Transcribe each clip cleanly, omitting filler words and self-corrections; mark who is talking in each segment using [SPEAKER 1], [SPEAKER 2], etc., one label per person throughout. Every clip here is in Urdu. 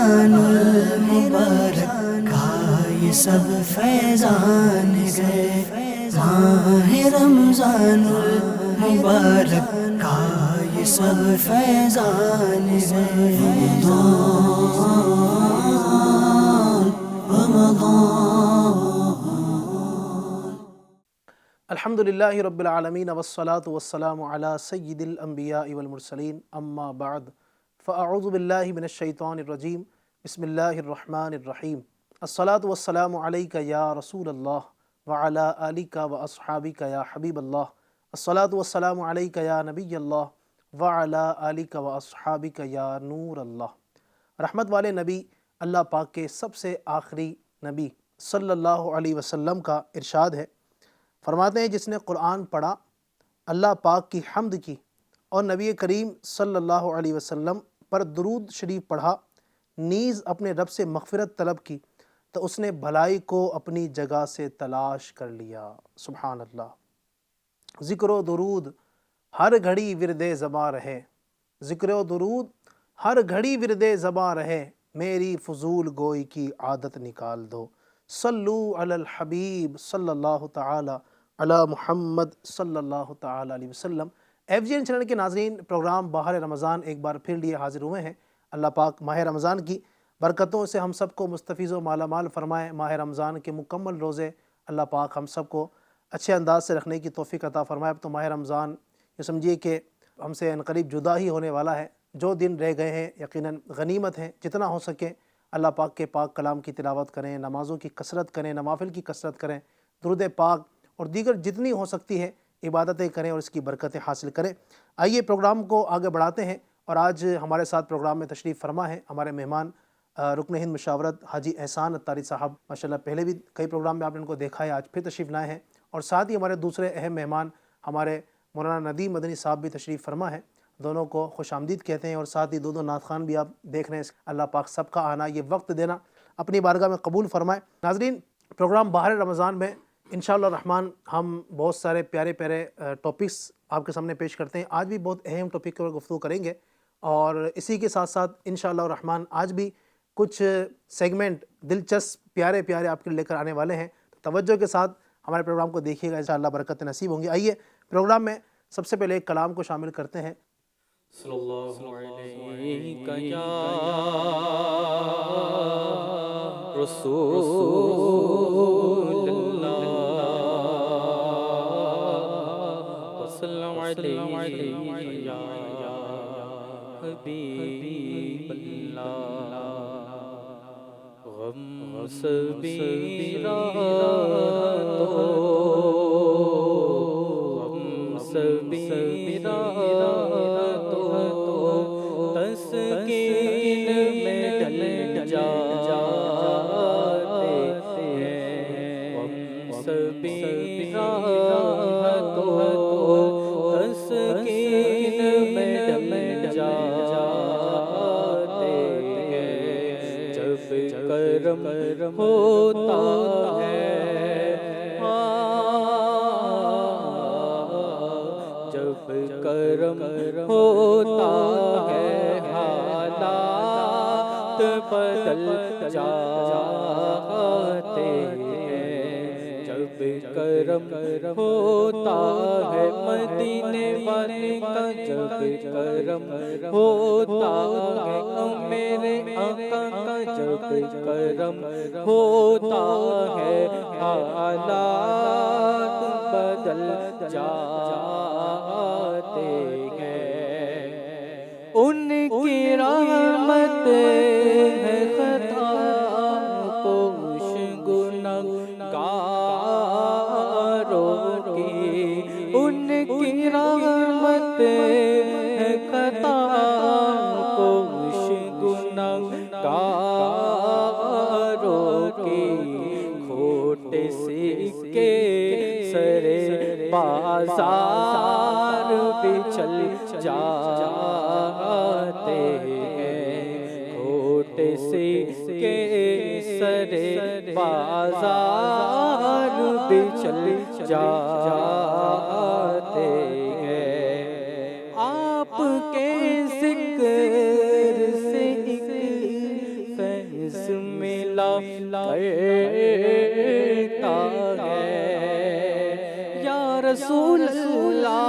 [SPEAKER 1] رمضان المبارک کا یہ سب فیضان گئے، ماہ رمضان المبارک کا یہ سب فیضان گئے۔
[SPEAKER 2] الحمدللہ رب العالمین والصلاة والسلام علی سید الانبیاء والمرسلین، اما بعد فاعوذ باللہ من الشیطان الرجیم، بسم اللہ الرحمن الرحیم۔ الصلاة والسلام علیک یا رسول اللہ وعلی آلک واصحابک یا حبیب اللہ۔ الصلاة والسلام علیک یا نبی اللہ وعلی آلک واصحابک یا نور اللہ۔ رحمت والے نبی اللہ پاک کے سب سے آخری نبی صلی اللہ علیہ وسلم کا ارشاد ہے، فرماتے ہیں جس نے قرآن پڑھا، اللہ پاک کی حمد کی اور نبی کریم صلی اللہ علیہ وسلم پر درود شریف پڑھا، نیز اپنے رب سے مغفرت طلب کی، تو اس نے بھلائی کو اپنی جگہ سے تلاش کر لیا۔ سبحان اللہ۔ ذکر و درود ہر گھڑی ورد زباں رہے، ذکر و درود ہر گھڑی ورد زباں رہے، میری فضول گوئی کی عادت نکال دو، صلو علی الحبیب صلی اللہ تعالی علی محمد صلی اللہ تعالی علیہ وسلم۔ FGN چینل کے ناظرین، پروگرام بہار رمضان ایک بار پھر لیے حاضر ہوئے ہیں۔ اللہ پاک ماہ رمضان کی برکتوں سے ہم سب کو مستفیض و مالا مال فرمائے۔ ماہ رمضان کے مکمل روزے اللہ پاک ہم سب کو اچھے انداز سے رکھنے کی توفیق عطا فرمائے۔ اب تو ماہ رمضان یہ سمجھیے کہ ہم سے عنقریب جدا ہی ہونے والا ہے۔ جو دن رہ گئے ہیں یقیناً غنیمت ہیں، جتنا ہو سکے اللہ پاک کے پاک کلام کی تلاوت کریں، نمازوں کی کثرت کریں، نوافل کی کثرت کریں، درود پاک اور دیگر جتنی ہو سکتی ہے عبادتیں کریں اور اس کی برکتیں حاصل کریں۔ آئیے پروگرام کو آگے بڑھاتے ہیں، اور آج ہمارے ساتھ پروگرام میں تشریف فرما ہے ہمارے مہمان رکن ہند مشاورت حاجی احسان اتاری صاحب۔ ماشاءاللہ پہلے بھی کئی پروگرام میں آپ نے ان کو دیکھا ہے، آج پھر تشریف لائے ہیں، اور ساتھ ہی ہمارے دوسرے اہم مہمان ہمارے مولانا ندیم مدنی صاحب بھی تشریف فرما ہے۔ دونوں کو خوش آمدید کہتے ہیں، اور ساتھ ہی دو نعت خوان بھی آپ دیکھ رہے ہیں۔ اللہ پاک سب کا آنا، یہ وقت دینا اپنی بارگاہ میں قبول فرمائے۔ ناظرین، پروگرام بہار رمضان میں انشاءاللہ الرحمن ہم بہت سارے پیارے پیارے ٹاپکس آپ کے سامنے پیش کرتے ہیں۔ آج بھی بہت اہم ٹاپک پر گفتگو کریں گے، اور اسی کے ساتھ ساتھ انشاءاللہ الرحمن آج بھی کچھ سیگمنٹ دلچسپ پیارے پیارے آپ کے لے کر آنے والے ہیں۔ توجہ کے ساتھ ہمارے پروگرام کو دیکھیے گا، انشاءاللہ برکت نصیب ہوں گی۔ آئیے پروگرام میں سب سے پہلے ایک کلام کو شامل کرتے ہیں۔
[SPEAKER 3] صلی اللہ علیہ یا رسول اللہ، وسلم علیہ یا حبیب اللہ، غم سبیرا تو غم سبیرا تسکین میں ڈل جاتے ہیں، غم سبیرا تو تسکین میں ڈل جاتے ہیں، جب کرم ہوتا ہے، جب کرم ہوتا ہے، حالات بدل جاتے ہیں، جب کرم ہوتا ہے مدینے والے کا، جب کرم ہوتا ہے میرے آقا کا، جب کرم ہوتا ہے حالات بدل جاتے ہیں، ان کی رحمت ہے خطا پوش گنہگاروں کی، ان کی رحمت ہے خطا پوش گنہگاروں کی، کھوٹ سکے سرے بازار بھی چل جاتے ہیں، کھوٹ سکے سرے بازار بھی چل جاتے ہیں، آپ کے ذکر سے ایک کرتا ہے یا رسول اللہ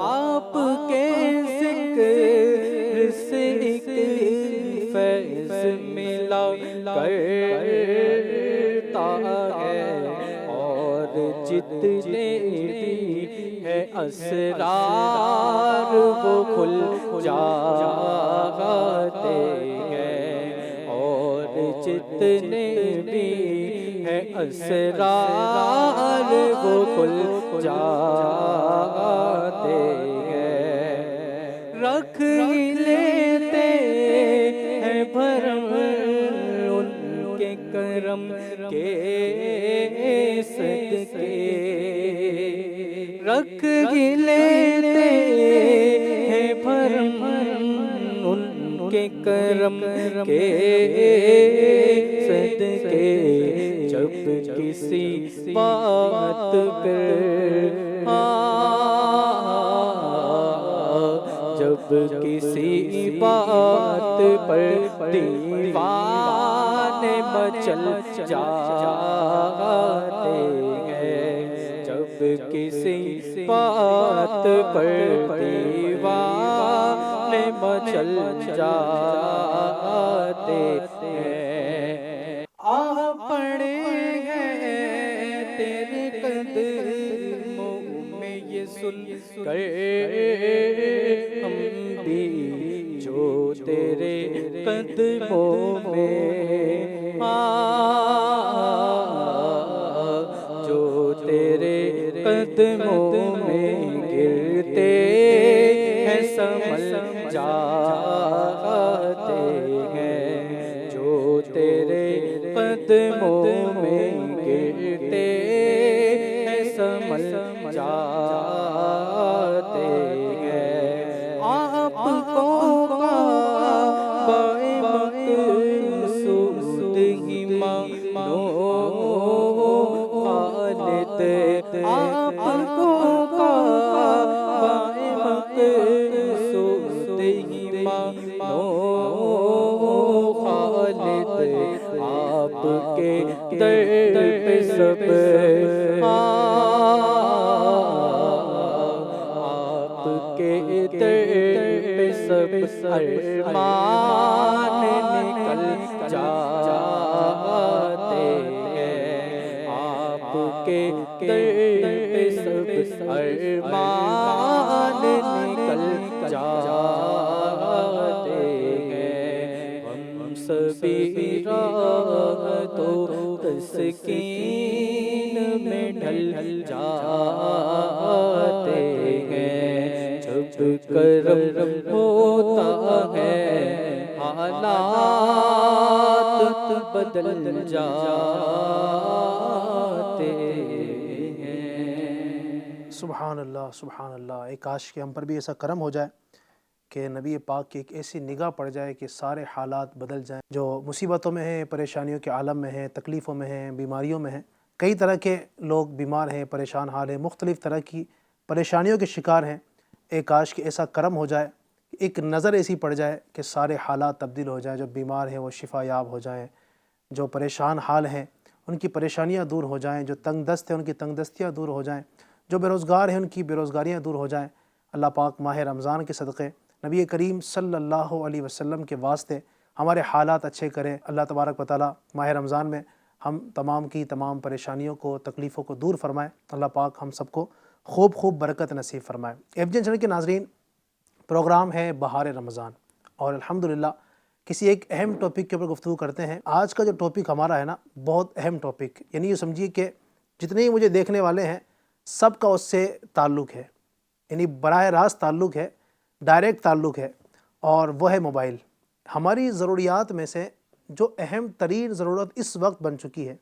[SPEAKER 3] آپ کے ذکر سے ایک فیض ملا کرتا ہے اور جتنے بھی ہے اسرار وہ کھل جاتے ہیں اور جتنے بھی ہے اسرار وہ کھل جاتے ہیں رکھ لیتے ہیں بھرم ان کے کرم کے صدقے رکھ لیتے ہیں بھرم ان کے کرم کے صدقے جب کسی بات پر جب کسی بات پر دیوانے مچل جاتے ہیں جب کسی بات پر دیوانے مچل جاتے ہیں آہ پڑے ہیں تیرے قدموں میں یہ سن کر ہم بھی جو تیرے قدموں میں جو تیرے قدموں میں گرتے ہیں سنبھل جاتے ہیں جو تیرے قدموں میں گرتے ہیں سنبھل جاتے ہیں آپ کو بائے مقصود ہی مانو خالد آپ کو بائے مقصود ہی مانو خالد آپ کے در پہ سب آپ کے در پہ سب ارمان نکل جاتے ہیں آپ کے در پہ سب ارمان نکل جاتے ہیں ہم سبھی راحتوں تسکین میں ڈھل جاتے ہیں جب کرم ہوتا ہے حالات بدل جاتے ہیں
[SPEAKER 2] سبحان اللہ سبحان اللہ. ایک کاش کہ ہم پر بھی ایسا کرم ہو جائے کہ نبی پاک کی ایک ایسی نگاہ پڑ جائے کہ سارے حالات بدل جائیں. جو مصیبتوں میں ہیں، پریشانیوں کے عالم میں ہیں، تکلیفوں میں ہیں، بیماریوں میں ہیں، کئی طرح کے لوگ بیمار ہیں، پریشان حال ہیں، مختلف طرح کی پریشانیوں کے شکار ہیں. ایک کاش کہ ایسا کرم ہو جائے، ایک نظر ایسی پڑ جائے کہ سارے حالات تبدیل ہو جائیں. جو بیمار ہیں وہ شفا یاب ہو جائیں، جو پریشان حال ہیں ان کی پریشانیاں دور ہو جائیں، جو تنگ دست ہیں ان کی تنگ دستیاں دور ہو جائیں، جو بے روزگار ہیں ان کی بے روزگاریاں دور ہو جائیں. اللہ پاک ماہ رمضان کے صدقے نبی کریم صلی اللہ علیہ وسلم کے واسطے ہمارے حالات اچھے کریں. اللہ تبارک و تعالیٰ ماہ رمضان میں ہم تمام کی تمام پریشانیوں کو، تکلیفوں کو دور فرمائے. اللہ پاک ہم سب کو خوب خوب برکت نصیب فرمائے. FGN چینل کے ناظرین، پروگرام ہے بہار رمضان اور الحمدللہ کسی ایک اہم ٹاپک کے اوپر گفتگو کرتے ہیں. آج کا جو ٹاپک ہمارا ہے نا، بہت اہم ٹاپک، یعنی یہ سمجھیے کہ جتنے ہی مجھے دیکھنے والے ہیں سب کا اس سے تعلق ہے، یعنی براہ راست تعلق ہے، ڈائریکٹ تعلق ہے، اور وہ ہے موبائل. ہماری ضروریات میں سے جو اہم ترین ضرورت اس وقت بن چکی ہے،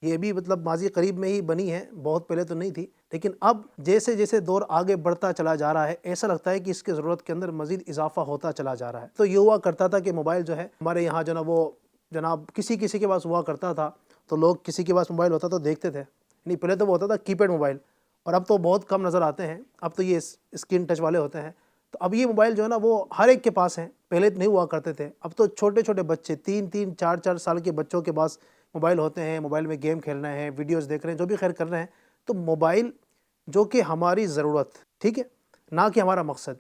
[SPEAKER 2] یہ بھی مطلب ماضی قریب میں ہی بنی ہے، بہت پہلے تو نہیں تھی، لیکن اب جیسے جیسے دور آگے بڑھتا چلا جا رہا ہے ایسا لگتا ہے کہ اس کی ضرورت کے اندر مزید اضافہ ہوتا چلا جا رہا ہے. تو یہ ہوا کرتا تھا کہ موبائل جو ہے ہمارے یہاں جناب کسی کے پاس ہوا کرتا تھا، تو لوگ کسی کے پاس موبائل ہوتا تو دیکھتے تھے. یعنی پہلے تو وہ ہوتا تھا کی پیڈ موبائل، اور اب تو بہت کم نظر آتے ہیں. اب تو یہ اسکرین ٹچ والے ہوتے ہیں. تو اب یہ موبائل جو ہے نا وہ ہر ایک کے پاس ہیں، پہلے نہیں ہوا کرتے تھے، اب تو چھوٹے چھوٹے بچے 3-4 سال کے بچوں کے پاس موبائل ہوتے ہیں، موبائل میں گیم کھیل رہے ہیں، ویڈیوز دیکھ رہے ہیں، جو بھی خیر کر رہے ہیں۔ تو موبائل جو کہ ہماری ضرورت، ٹھیک ہے، نہ کہ ہمارا مقصد،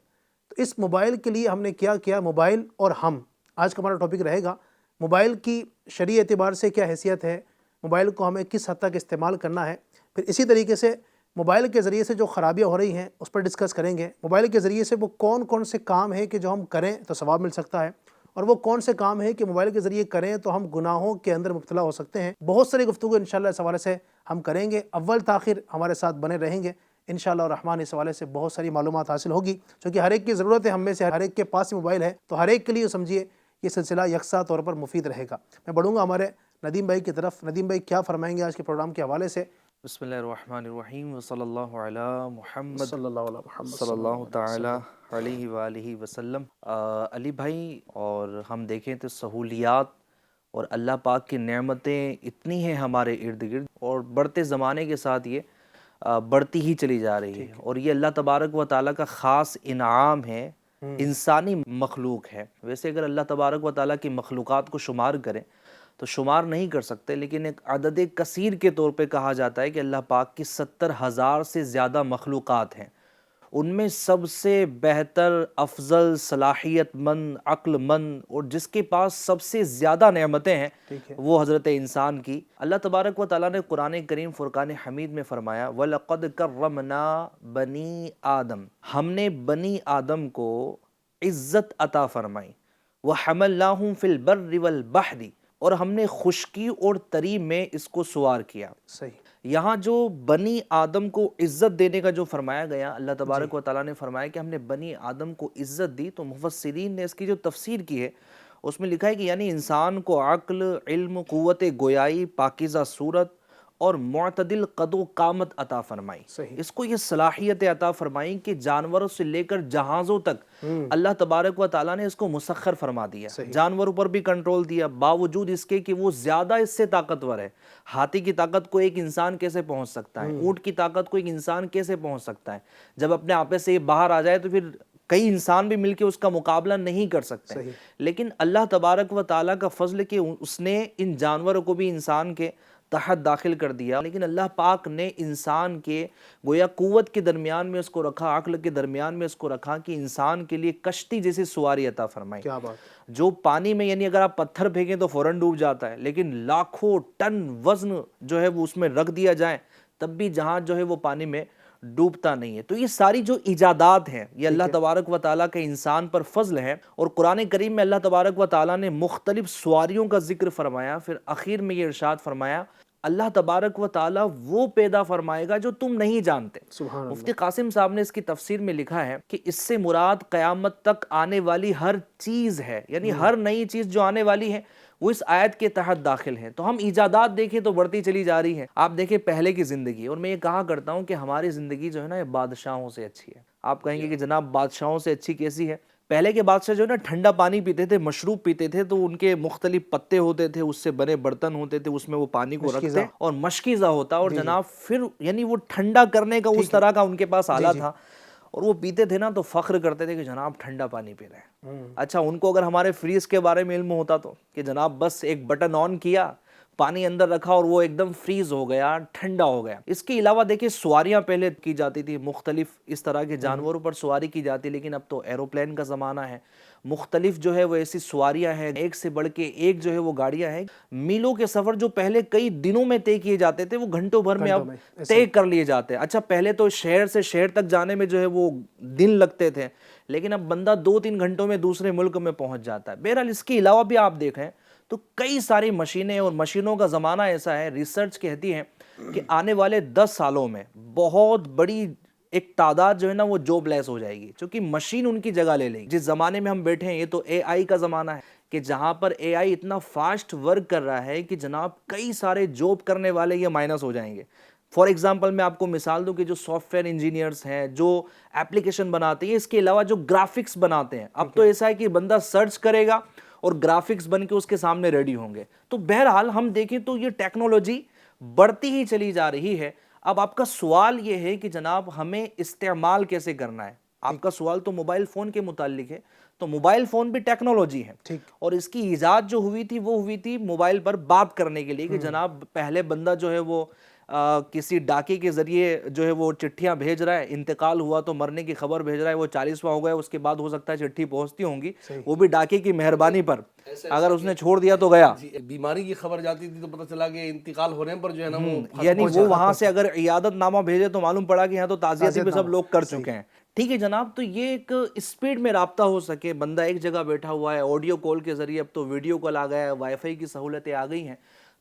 [SPEAKER 2] تو اس موبائل کے لیے ہم نے کیا کیا، موبائل اور ہم، آج کا ہمارا ٹاپک رہے گا موبائل کی شرعی اعتبار سے کیا حیثیت ہے، موبائل کو ہمیں کس حد تک استعمال کرنا ہے، پھر اسی طریقے سے موبائل کے ذریعے سے جو خرابیاں ہو رہی ہیں اس پر ڈسکس کریں گے، موبائل کے ذریعے سے وہ کون کون سے کام ہیں کہ جو ہم کریں تو ثواب مل سکتا ہے، اور وہ کون سے کام ہیں کہ موبائل کے ذریعے کریں تو ہم گناہوں کے اندر مبتلا ہو سکتے ہیں۔ بہت ساری گفتگو انشاءاللہ اس حوالے سے ہم کریں گے، اول تاخیر ہمارے ساتھ بنے رہیں گے انشاءاللہ الرحمن۔ اس حوالے سے بہت ساری معلومات حاصل ہوگی، چونکہ ہر ایک کی ضرورت ہے، ہم میں سے ہر ایک کے پاس موبائل ہے، تو ہر ایک کے لیے سمجھیے یہ سلسلہ یکساں طور پر مفید رہے گا۔ میں بڑھوں گا ہمارے ندیم بھائی کی طرف۔ ندیم بھائی کیا فرمائیں گے آج کے پروگرام کے حوالے سے؟
[SPEAKER 4] بسم اللہ الرحمن الرحیم وصلی اللہ علی محمد
[SPEAKER 2] صلی اللہ علیہ محمد
[SPEAKER 4] صلی اللہ تعالی علیہ وآلہ وسلم۔ علی بھائی، اور ہم دیکھیں تو سہولیات اور اللہ پاک کی نعمتیں اتنی ہیں ہمارے ارد گرد، اور بڑھتے زمانے کے ساتھ یہ بڑھتی ہی چلی جا رہی ہے، اور یہ اللہ تبارک و تعالیٰ کا خاص انعام ہے، انسانی مخلوق ہے۔ ویسے اگر اللہ تبارک و تعالیٰ کی مخلوقات کو شمار کریں تو شمار نہیں کر سکتے، لیکن ایک عدد کثیر کے طور پہ کہا جاتا ہے کہ اللہ پاک کی 70,000 سے زیادہ مخلوقات ہیں۔ ان میں سب سے بہتر، افضل، صلاحیت مند، عقل مند، اور جس کے پاس سب سے زیادہ نعمتیں ہیں وہ حضرت انسان کی۔ اللہ تبارک و تعالیٰ نے قرآن کریم فرقان حمید میں فرمایا وَلَقَدْ كَرَّمْنَا بَنِي آدم، ہم نے بنی آدم کو عزت عطا فرمائی، وَحَمَلْنَاهُمْ فِي الْبَرِّ وَالْبَحْرِ، اور ہم نے خشکی اور تری میں اس کو سوار کیا۔
[SPEAKER 2] صحیح۔
[SPEAKER 4] یہاں جو بنی آدم کو عزت دینے کا جو فرمایا گیا، اللہ تبارک و تعالیٰ نے فرمایا کہ ہم نے بنی آدم کو عزت دی، تو مفسرین نے اس کی جو تفسیر کی ہے اس میں لکھا ہے کہ یعنی انسان کو عقل، علم، قوت گویائی، پاکیزہ صورت اور معتدل قد و قامت عطا فرمائی۔ اس کو یہ صلاحیت عطا فرمائی کہ جانوروں سے لے کر جہازوں تک اللہ تبارک و تعالیٰ نے اس کو مسخر فرما دیا، جانوروں پر بھی کنٹرول دیا، باوجود اس کے کہ وہ زیادہ اس سے طاقتور ہے۔ ہاتھی کی طاقت کو ایک انسان کیسے پہنچ سکتا ہے؟ اونٹ کی طاقت کو ایک انسان کیسے پہنچ سکتا ہے؟ جب اپنے آپے سے یہ باہر آ جائے تو پھر کئی انسان بھی مل کے اس کا مقابلہ نہیں کر سکتے۔ لیکن اللہ تبارک و تعالیٰ کا فضل کہ اس نے ان جانوروں کو بھی انسان کے تحت داخل کر دیا، لیکن اللہ پاک نے انسان کے گویا قوت کے درمیان میں اس کو رکھا، عقل کے درمیان میں اس کو رکھا کہ انسان کے لیے کشتی جیسی سواری عطا فرمائی۔
[SPEAKER 2] کیا بات!
[SPEAKER 4] جو پانی میں یعنی اگر آپ پتھر پھینکیں تو فوراً ڈوب جاتا ہے، لیکن لاکھوں ٹن وزن جو ہے وہ اس میں رکھ دیا جائے تب بھی جہاز جو ہے وہ پانی میں ڈوبتا نہیں ہے۔ تو یہ ساری جو ایجادات ہیں یہ اللہ تبارک و تعالیٰ کے انسان پر فضل ہے، اور قرآن کریم میں اللہ تبارک و تعالیٰ نے مختلف سواریوں کا ذکر فرمایا، پھر آخر میں یہ ارشاد فرمایا اللہ تبارک و تعالیٰ وہ پیدا فرمائے گا جو تم نہیں جانتے۔ مفتی قاسم صاحب نے اس کی تفسیر میں لکھا ہے کہ اس سے مراد قیامت تک آنے والی ہر چیز ہے، یعنی ہر نئی چیز جو آنے والی ہے وہ اس آیت کے تحت داخل ہے۔ تو ہم ایجادات دیکھیں تو بڑھتی چلی جا رہی ہے۔ آپ دیکھیں پہلے کی زندگی، اور میں یہ کہا کرتا ہوں کہ ہماری زندگی جو ہے نا یہ بادشاہوں سے اچھی ہے۔ آپ کہیں گے کہ جناب بادشاہوں سے اچھی کیسی ہے؟ پہلے کے بادشاہ جو ہے نا ٹھنڈا پانی پیتے تھے، مشروب پیتے تھے، تو ان کے مختلف پتے ہوتے تھے، اس سے بنے برتن ہوتے تھے، اس میں وہ پانی کو رکھتے اور مشکیزہ ہوتا، اور جناب پھر یعنی وہ ٹھنڈا کرنے کا اس طرح کا ان کے پاس آلہ تھا، اور وہ پیتے تھے نا تو فخر کرتے تھے کہ جناب ٹھنڈا پانی پی رہے ہیں۔ اچھا ان کو اگر ہمارے فریز کے بارے میں علم ہوتا تو کہ جناب بس ایک بٹن آن کیا، پانی اندر رکھا اور وہ ایک دم فریز ہو گیا، ٹھنڈا ہو گیا۔ اس کے علاوہ دیکھیں سواریاں پہلے کی جاتی تھی، مختلف اس طرح کے جانوروں پر سواری کی جاتی، لیکن اب تو ایروپلین کا زمانہ ہے، مختلف جو ہے وہ ایسی سواریاں ہیں، ایک سے بڑھ کے ایک جو ہے وہ گاڑیاں ہیں۔ میلوں کے سفر جو پہلے کئی دنوں میں طے کیے جاتے تھے وہ گھنٹوں بھر میں اب طے کر لیے جاتے ہیں۔ اچھا پہلے تو شہر سے شہر تک جانے میں جو ہے وہ دن لگتے تھے، لیکن اب بندہ 2-3 گھنٹوں میں دوسرے ملک میں پہنچ جاتا ہے۔ بہرحال اس کے علاوہ بھی آپ دیکھیں تو کئی ساری مشینیں، اور مشینوں کا زمانہ ایسا ہے، ریسرچ کہتی ہے کہ آنے والے 10 سالوں میں بہت بڑی ایک تعداد جو ہے نا وہ جاب لیس ہو جائے گی، چونکہ مشین ان کی جگہ لے لے گی۔ جس زمانے میں ہم بیٹھے ہیں یہ تو اے آئی کا زمانہ ہے، کہ جہاں پر اے آئی اتنا فاسٹ ورک کر رہا ہے کہ جناب کئی سارے جاب کرنے والے یہ مائنس ہو جائیں گے۔ فار ایگزامپل میں آپ کو مثال دوں کہ جو سافٹ ویئر انجینئرز ہیں، جو ایپلیکیشن بناتے ہیں، اس کے علاوہ جو گرافکس بناتے ہیں، اب تو ایسا ہے کہ بندہ سرچ کرے گا اور گرافکس بن کے اس کے سامنے ریڈی ہوں گے۔ تو بہرحال ہم دیکھیں تو یہ ٹیکنالوجی بڑھتی ہی چلی جا رہی ہے۔ اب آپ کا سوال یہ ہے کہ جناب ہمیں استعمال کیسے کرنا ہے؟ آپ کا سوال تو موبائل فون کے متعلق ہے، تو موبائل فون بھی ٹیکنالوجی ہے،
[SPEAKER 2] ٹھیک،
[SPEAKER 4] اور اس کی ایجاد جو ہوئی تھی وہ ہوئی تھی موبائل پر بات کرنے کے لیے، کہ جناب پہلے بندہ جو ہے وہ کسی ڈاکی کے ذریعے جو ہے وہ چٹھیاں بھیج رہا ہے، انتقال ہوا تو مرنے کی خبر بھیج رہا ہے، وہ 40واں ہو گیا، اس کے بعد ہو سکتا ہے چٹھی پہنچتی ہوں گی، وہ بھی ڈاکی کی مہربانی پر، اگر اس نے چھوڑ دیا تو گیا،
[SPEAKER 5] بیماری کی خبر جاتی تھی تو پتہ چلا کہ انتقال ہونے پر جو ہے نا وہ
[SPEAKER 4] یعنی وہ وہاں سے اگر عیادت نامہ بھیجے تو معلوم پڑا کہ یہاں تو تعزیتی بھی سب لوگ کر چکے ہیں، ٹھیک ہے جناب۔ تو یہ ایک اسپیڈ میں رابطہ ہو سکے، بندہ ایک جگہ بیٹھا ہوا ہے، آڈیو کال کے ذریعے، اب تو ویڈیو کال آ گیا ہے، وائی فائی کی سہولتیں آ گئی ہیں،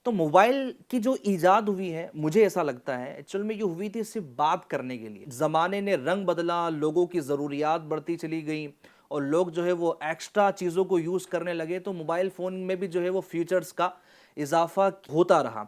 [SPEAKER 4] تو موبائل کی جو ایجاد ہوئی ہے مجھے ایسا لگتا ہے ایکچوئل میں یہ ہوئی تھی صرف بات کرنے کے لیے۔ زمانے نے رنگ بدلا، لوگوں کی ضروریات بڑھتی چلی گئیں، اور لوگ جو ہے وہ ایکسٹرا چیزوں کو یوز کرنے لگے، تو موبائل فون میں بھی جو ہے وہ فیچرز کا اضافہ ہوتا رہا۔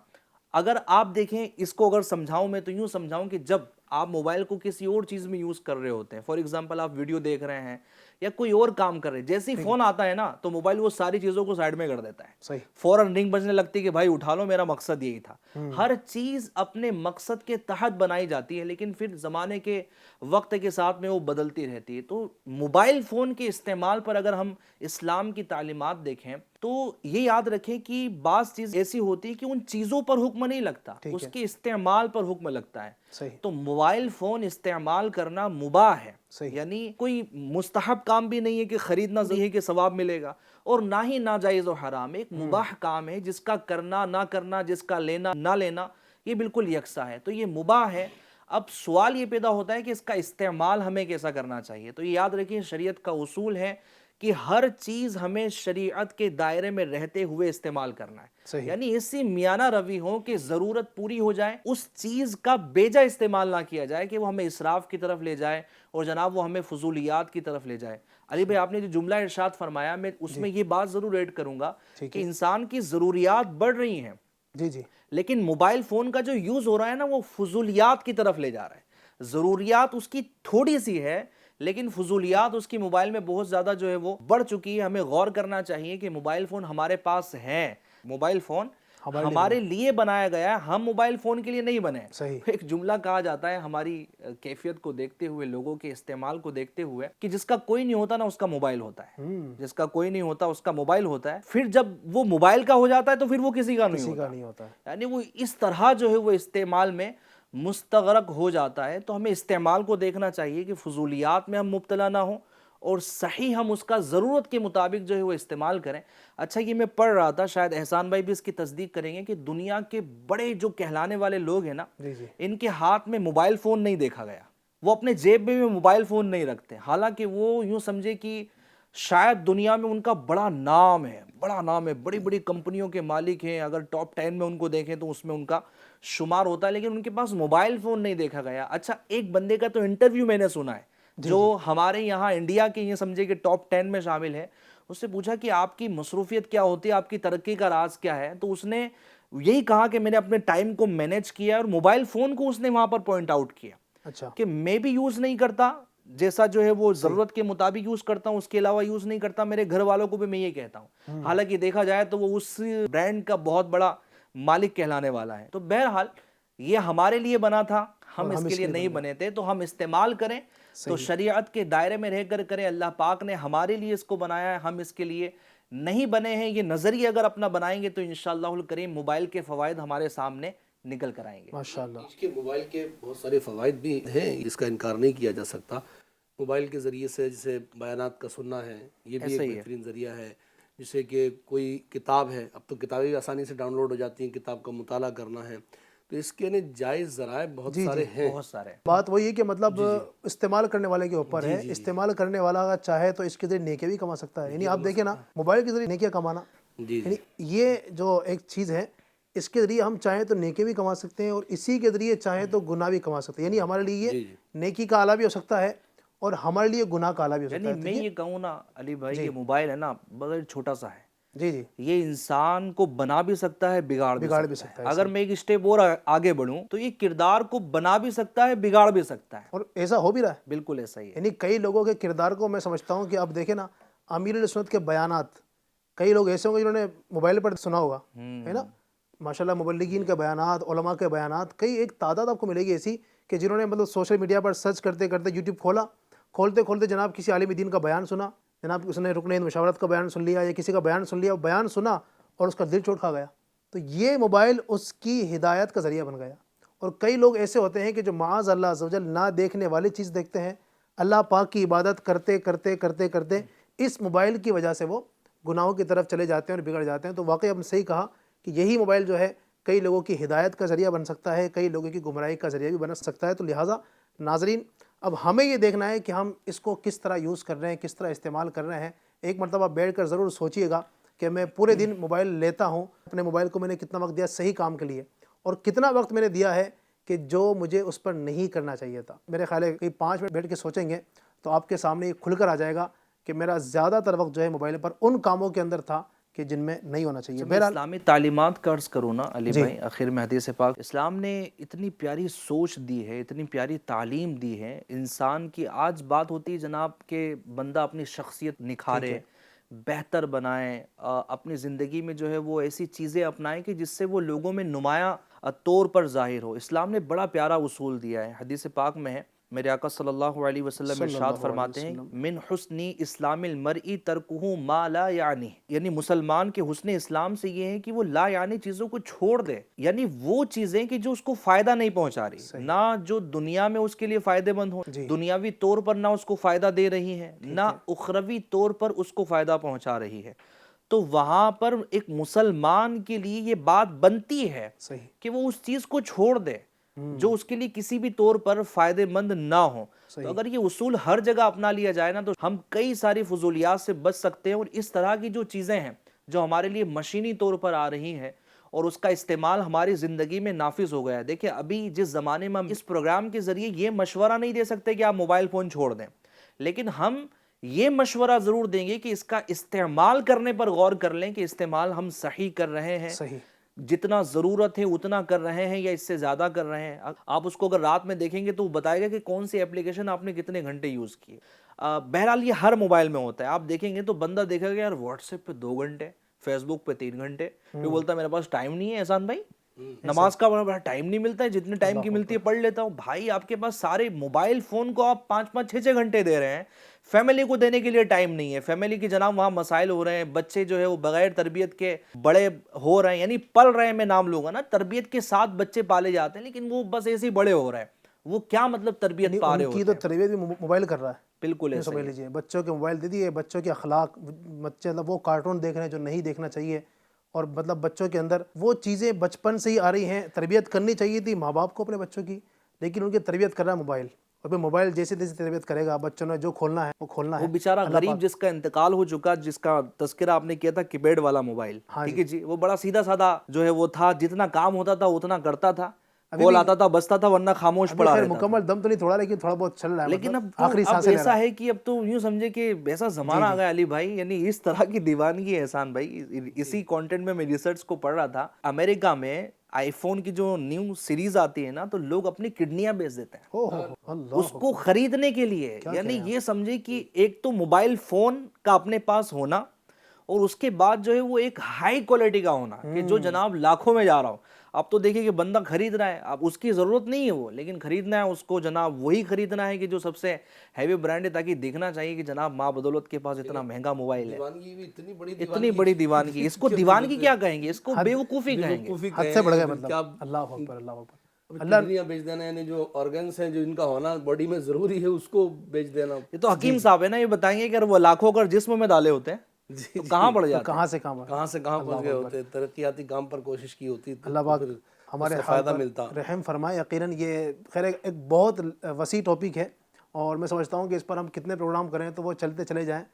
[SPEAKER 4] اگر آپ دیکھیں اس کو، اگر سمجھاؤں میں تو یوں سمجھاؤں کہ جب آپ موبائل کو کسی اور چیز میں یوز کر رہے ہوتے ہیں، فار ایگزامپل آپ ویڈیو دیکھ رہے ہیں یا کوئی اور کام کر رہے ہیں، جیسے ہی فون آتا ہے نا تو موبائل وہ ساری چیزوں کو سائڈ میں کر دیتا ہے،
[SPEAKER 2] صحیح،
[SPEAKER 4] فوراً رنگ بجنے لگتی ہے کہ بھائی اٹھا لو، میرا مقصد یہی تھا۔ ہر چیز اپنے مقصد کے تحت بنائی جاتی ہے، لیکن پھر زمانے کے وقت کے ساتھ میں وہ بدلتی رہتی ہے۔ تو موبائل فون کے استعمال پر اگر ہم اسلام کی تعلیمات دیکھیں تو یہ یاد رکھیں کہ بعض چیز ایسی ہوتی ہے کہ ان چیزوں پر حکم نہیں لگتا، اس کے استعمال پر حکم لگتا ہے۔
[SPEAKER 2] صحیح،
[SPEAKER 4] تو موبائل فون استعمال کرنا مباح ہے،
[SPEAKER 2] صحیح،
[SPEAKER 4] یعنی کوئی مستحب کام بھی نہیں ہے کہ خریدنا ضروری ہے کہ ثواب ملے گا، اور نہ ہی ناجائز و حرام، ایک مباح کام ہے جس کا کرنا نہ کرنا، جس کا لینا نہ لینا یہ بالکل یکساں ہے، تو یہ مباح ہے۔ اب سوال یہ پیدا ہوتا ہے کہ اس کا استعمال ہمیں کیسا کرنا چاہیے۔ تو یہ یاد رکھیں شریعت کا اصول ہے کہ ہر چیز ہمیں شریعت کے دائرے میں رہتے ہوئے استعمال کرنا ہے،
[SPEAKER 2] صحیح،
[SPEAKER 4] یعنی ایسی میانہ روی ہو کہ ضرورت پوری ہو جائے، اس چیز کا بیجا استعمال نہ کیا جائے کہ وہ ہمیں اسراف کی طرف لے جائے اور جناب وہ ہمیں فضولیات کی طرف لے جائے۔ علی بھائی آپ نے جو جملہ ارشاد فرمایا، میں اس میں یہ بات ضرور ایڈ کروں گا کہ انسان کی ضروریات بڑھ رہی ہیں،
[SPEAKER 2] جی جی،
[SPEAKER 4] لیکن موبائل فون کا جو یوز ہو رہا ہے نا وہ فضولیات کی طرف لے جا رہا ہے۔ ضروریات اس کی تھوڑی سی ہے، لیکن فضولیات اس کی موبائل میں بہت زیادہ جو ہے وہ بڑھ چکی ہے۔ ہمیں غور کرنا چاہیے کہ موبائل فون ہمارے پاس ہے، موبائل فون ہمارے لیے بنایا گیا ہے، ہم موبائل فون کے لیے نہیں بنے۔
[SPEAKER 2] صحیح،
[SPEAKER 4] ایک جملہ کہا جاتا ہے ہماری کیفیت کو دیکھتے ہوئے، لوگوں کے استعمال کو دیکھتے ہوئے، کہ جس کا کوئی نہیں ہوتا نا اس کا موبائل ہوتا ہے، جس کا کوئی نہیں ہوتا اس کا موبائل ہوتا ہے، پھر جب وہ موبائل کا ہو جاتا ہے تو پھر وہ کسی کا نہیں ہوتا، یعنی وہ اس طرح جو ہے وہ استعمال میں مستغرق ہو جاتا ہے۔ تو ہمیں استعمال کو دیکھنا چاہیے کہ فضولیات میں ہم مبتلا نہ ہوں، اور صحیح ہم اس کا ضرورت کے مطابق جو ہے وہ استعمال کریں۔ اچھا یہ میں پڑھ رہا تھا، شاید احسان بھائی بھی اس کی تصدیق کریں گے، کہ دنیا کے بڑے جو کہلانے والے لوگ ہیں نا، ان کے ہاتھ میں موبائل فون نہیں دیکھا گیا، وہ اپنے جیب میں بھی موبائل فون نہیں رکھتے، حالانکہ وہ یوں سمجھے کہ شاید دنیا میں ان کا بڑا نام ہے، بڑی بڑی کمپنیوں کے مالک ہیں، اگر ٹاپ 10 میں ان کو دیکھیں تو اس میں ان کا شمار ہوتا ہے، لیکن ان کے پاس موبائل فون نہیں دیکھا گیا۔ اچھا ایک بندے کا تو انٹرویو میں نے سنا ہے جو ہمارے یہاں انڈیا کے یہ سمجھے کہ ٹاپ 10 میں شامل ہے، اس سے پوچھا کہ آپ کی مصروفیت کیا ہوتی ہے، آپ کی ترقی کا راز کیا ہے، تو اس نے یہی کہا کہ میں نے اپنے ٹائم کو مینیج کیا، اور موبائل فون کو اس نے وہاں پر پوائنٹ آؤٹ کیا،
[SPEAKER 2] اچھا،
[SPEAKER 4] کہ میں بھی یوز نہیں کرتا، جیسا جو ہے وہ ضرورت کے مطابق یوز کرتا ہوں، اس کے علاوہ یوز نہیں کرتا، میرے گھر والوں کو بھی میں یہ کہتا ہوں، حالانکہ دیکھا جائے تو وہ اس برانڈ کا بہت بڑا مالک کہلانے والا ہے۔ تو بہرحال یہ ہمارے لیے بنا تھا، ہم اس کے لیے نہیں بنے تھے، تو ہم استعمال کریں تو شریعت کے دائرے میں رہ کر کریں۔ اللہ پاک نے ہمارے لیے اس کو بنایا ہے، ہم اس کے لیے نہیں بنے ہیں۔ یہ نظریہ اگر اپنا بنائیں گے تو انشاءاللہ الکریم موبائل کے فوائد ہمارے سامنے نکل کر آئیں گے۔
[SPEAKER 2] ماشاءاللہ،
[SPEAKER 5] اس کے موبائل کے بہت سارے فوائد بھی ہیں، اس کا انکار نہیں کیا جا سکتا۔ موبائل کے ذریعے سے جسے بیانات کا سننا ہے، یہ بھی ایک بہترین ذریعہ ہے، جسے کہ کوئی کتاب ہے، اب تو کتابیں بھی آسانی سے ڈاؤن لوڈ ہو جاتی ہیں، کتاب کا مطالعہ کرنا ہے، تو اس کے جائز ذرائع بہت سارے ہیں،
[SPEAKER 4] بہت سارے۔
[SPEAKER 2] بات وہی ہے کہ مطلب استعمال کرنے والے کے اوپر ہے، استعمال کرنے والا اگر چاہے تو اس کے ذریعے نیکی بھی کما سکتا ہے۔ یعنی آپ دیکھیں نا، موبائل کے ذریعے نیکیاں کمانا، یعنی یہ جو ایک چیز ہے، اس کے ذریعے ہم چاہیں تو نیکی بھی کما سکتے ہیں، اور اسی کے ذریعے چاہیں تو گناہ بھی کما سکتے ہیں۔ یعنی ہمارے لیے یہ نیکی کا آلہ بھی ہو سکتا ہے اور ہمارے لیے گناہ کا آلہ بھی ہو سکتا ہے۔
[SPEAKER 4] یعنی میں یہ کہوں نا علی بھائی، یہ موبائل ہے نا بغیر چھوٹا سا ہے،
[SPEAKER 2] جی جی،
[SPEAKER 4] یہ انسان کو بنا بھی سکتا ہے، بگاڑ بھی سکتا ہے۔ اگر میں ایک اسٹیپ اور آگے بڑھوں تو یہ کردار کو بنا بھی سکتا ہے، بگاڑ بھی سکتا ہے،
[SPEAKER 2] اور ایسا ہو بھی رہا ہے۔
[SPEAKER 4] بالکل ایسا ہی ہے۔
[SPEAKER 2] یعنی کئی لوگوں کے کردار کو میں سمجھتا ہوں کہ اب دیکھیں نا، امیر علیہ سنت کے بیانات، کئی لوگ ایسے ہوں گے جنہوں نے موبائل پر سنا ہوگا، ہے نا، ماشاءاللہ مبلغین کے بیانات، علماء کے بیانات، کئی ایک تعداد آپ کو ملے گی ایسی کہ جنہوں نے مطلب سوشل میڈیا پر سرچ کرتے کرتے یوٹیوب کھولا کھولتے کھولتے جناب کسی عالم دین کا بیان سنا، جناب اس نے رکن ہند مشاورت کا بیان سن لیا یا کسی کا بیان سن لیا، بیان سنا اور اس کا دل چوٹ کھا گیا، تو یہ موبائل اس کی ہدایت کا ذریعہ بن گیا۔ اور کئی لوگ ایسے ہوتے ہیں کہ جو معاذ اللہ عز و جل نہ دیکھنے والی چیز دیکھتے ہیں، اللہ پاک کی عبادت کرتے کرتے کرتے کرتے اس موبائل کی وجہ سے وہ گناہوں کی طرف چلے جاتے ہیں اور بگڑ جاتے ہیں۔ تو واقعی آپ نے صحیح کہا کہ یہی موبائل جو ہے کئی لوگوں کی ہدایت کا ذریعہ بن سکتا ہے، کئی لوگوں کی گمراہی کا ذریعہ بھی بن سکتا ہے۔ تو لہٰذا ناظرین اب ہمیں یہ دیکھنا ہے کہ ہم اس کو کس طرح یوز کر رہے ہیں، کس طرح استعمال کر رہے ہیں۔ ایک مرتبہ بیٹھ کر ضرور سوچئے گا کہ میں پورے دن موبائل لیتا ہوں، اپنے موبائل کو میں نے کتنا وقت دیا صحیح کام کے لیے، اور کتنا وقت میں نے دیا ہے کہ جو مجھے اس پر نہیں کرنا چاہیے تھا۔ میرے خیال ہے کہ 5 منٹ بیٹھ کے سوچیں گے تو آپ کے سامنے یہ کھل کر آ جائے گا کہ میرا زیادہ تر وقت جو ہے موبائل پر ان کاموں کے اندر تھا کہ جن میں نہیں ہونا چاہیے۔ بہرحال
[SPEAKER 4] اسلامی تعلیمات کا عرض کروں نا علی بھائی، آخر میں حدیث پاک اسلام نے اتنی پیاری سوچ دی ہے، اتنی پیاری تعلیم دی ہے انسان کی۔ آج بات ہوتی ہے جناب کہ بندہ اپنی شخصیت نکھارے، بہتر بنائیں، اپنی زندگی میں جو ہے وہ ایسی چیزیں اپنائیں کہ جس سے وہ لوگوں میں نمایاں طور پر ظاہر ہو۔ اسلام نے بڑا پیارا اصول دیا ہے، حدیث پاک میں ہے، میرے آقا صلی اللہ علیہ وسلم ارشاد فرماتے ہیں من حسن اسلام المرء ترکہ ما لا یعنی، یعنی مسلمان کے حسن اسلام سے یہ ہے کہ وہ لا یعنی چیزوں کو چھوڑ دے، یعنی وہ چیزیں کہ جو اس کو فائدہ نہیں پہنچا رہی، نہ جو دنیا میں اس کے لیے فائدے مند ہو، دنیاوی طور پر نہ اس کو فائدہ دے رہی ہے، نہ اخروی طور پر اس کو فائدہ پہنچا رہی ہے، تو وہاں پر ایک مسلمان کے لیے یہ بات بنتی ہے کہ وہ اس چیز کو چھوڑ دے جو اس کے لیے کسی بھی طور پر فائدے مند نہ ہو۔ تو اگر یہ اصول ہر جگہ اپنا لیا جائے نا تو ہم کئی ساری فضولیات سے بچ سکتے ہیں، اور اس طرح کی جو چیزیں ہیں جو ہمارے لیے مشینی طور پر آ رہی ہیں اور اس کا استعمال ہماری زندگی میں نافذ ہو گیا ہے۔ دیکھیں ابھی جس زمانے میں ہم اس پروگرام کے ذریعے یہ مشورہ نہیں دے سکتے کہ آپ موبائل فون چھوڑ دیں، لیکن ہم یہ مشورہ ضرور دیں گے کہ اس کا استعمال کرنے پر غور کر لیں کہ استعمال ہم صحیح کر رہے ہیں، جتنا ضرورت ہے اتنا کر رہے ہیں یا اس سے زیادہ کر رہے ہیں۔ آپ اس کو اگر رات میں دیکھیں گے تو وہ بتائے گا کہ کون سی اپلیکیشن آپ نے کتنے گھنٹے یوز کیے۔ بہرحال یہ ہر موبائل میں ہوتا ہے، آپ دیکھیں گے تو بندہ دیکھے گا یار واٹس ایپ پہ 2 گھنٹے، فیس بک پہ 3 گھنٹے، پھر بولتا ہے میرے پاس ٹائم نہیں ہے احسان بھائی، نماز کا بڑا ٹائم نہیں ملتا ہے، جتنے ٹائم کی ملتی ہے پڑھ لیتا ہوں۔ بھائی آپ کے پاس سارے موبائل فون کو آپ 5-5 6-6 گھنٹے دے رہے ہیں، فیملی کو دینے کے لیے ٹائم نہیں ہے، فیملی کی جناب وہاں مسائل ہو رہے ہیں، بچے جو ہے وہ بغیر تربیت کے بڑے ہو رہے ہیں، یعنی پل رہے ہیں، میں نام لوں گا نا، تربیت کے ساتھ بچے پالے جاتے ہیں لیکن وہ بس ایسے ہی بڑے ہو رہے ہیں، وہ کیا مطلب تربیت پا رہے ہوتے ہیں؟
[SPEAKER 2] ان کی تو تربیت بھی موبائل کر رہا ہے۔
[SPEAKER 4] بالکل ایسا
[SPEAKER 2] سمجھ لیجیے بچوں کے موبائل دے دیے، بچوں کے اخلاق، بچے وہ کارٹون دیکھ رہے ہیں جو نہیں دیکھنا چاہیے، اور مطلب بچوں کے اندر وہ چیزیں بچپن سے ہی آ رہی ہیں۔ تربیت کرنی چاہیے تھی ماں باپ کو اپنے بچوں کی، لیکن ان کی تربیت کر رہا ہے موبائل، اور پھر موبائل جیسے تیسے تربیت کرے گا، بچوں نے جو کھولنا ہے وہ کھولنا ہے۔
[SPEAKER 4] وہ بیچارہ غریب جس کا انتقال ہو چکا، جس کا تذکرہ آپ نے کیا تھا کیپیڈ والا موبائل، ٹھیک ہے جی، وہ بڑا سیدھا سادہ جو ہے وہ تھا، جتنا کام ہوتا تھا اتنا کرتا تھا، کال آتا تھا بستا تھا، ورنہ خاموش پڑا رہتا تھا۔
[SPEAKER 2] مکمل دم تو نہیں توڑا لیکن تھوڑا بہت چل رہا ہے،
[SPEAKER 4] لیکن اب ایسا ہے کہ اب تو یوں سمجھے کہ ایسا زمانہ آ گیا علی بھائی، یعنی اس طرح کی دیوانگی ہے احسان بھائی۔ اسی کانٹینٹ میں ریسرچ کو پڑھ رہا تھا، امریکہ میں آئی فون کی جو نیو سیریز آتی ہے نا تو لوگ اپنی کڈنیاں بیچ دیتے ہیں اس کو خریدنے کے لیے۔ یعنی یہ سمجھے کہ ایک تو موبائل فون کا اپنے پاس ہونا، اور اس کے بعد جو ہے وہ ایک ہائی کوالٹی کا ہونا کہ جو جناب لاکھوں میں جا رہا ہو۔ اب تو دیکھیں کہ بندہ خرید رہا ہے، اب اس کی ضرورت نہیں ہے وہ، لیکن خریدنا ہے اس کو جناب وہی خریدنا ہے کہ جو سب سے ہیوی برانڈ ہے، تاکہ دیکھنا چاہیے کہ جناب ماں بدولت کے پاس اتنا مہنگا موبائل ہے۔ اتنی بڑی دیوانگی، اس کو دیوانگی کیا کہیں گے، اس کو بے وقوفی کہیں گے۔
[SPEAKER 2] حد سے بڑھ گئے مطلب۔ اللہ اکبر، اللہ اکبر۔
[SPEAKER 5] اللہ بیچ دینا، یعنی جو آرگنز ہیں جو ان کا ہونا باڈی میں ضروری ہے اس کو بیچ دینا۔
[SPEAKER 4] یہ تو حکیم صاحب ہے نا، یہ بتائیں گے کہ اگر وہ لاکھوں اگر جسم میں ڈالے ہوتے ہیں تو کہاں پڑ جاتے،
[SPEAKER 2] کہاں سے کہاں
[SPEAKER 5] پہنچ گئے ہوتے، ترقیاتی کام پر کوشش کی ہوتی،
[SPEAKER 2] اللہ پاک ہمارے
[SPEAKER 5] فائدہ ملتا،
[SPEAKER 2] رحم فرمائے۔ یقیناً یہ خیر ایک بہت وسیع ٹاپک ہے، اور میں سمجھتا ہوں کہ اس پر ہم کتنے پروگرام کریں تو وہ چلتے چلے جائیں،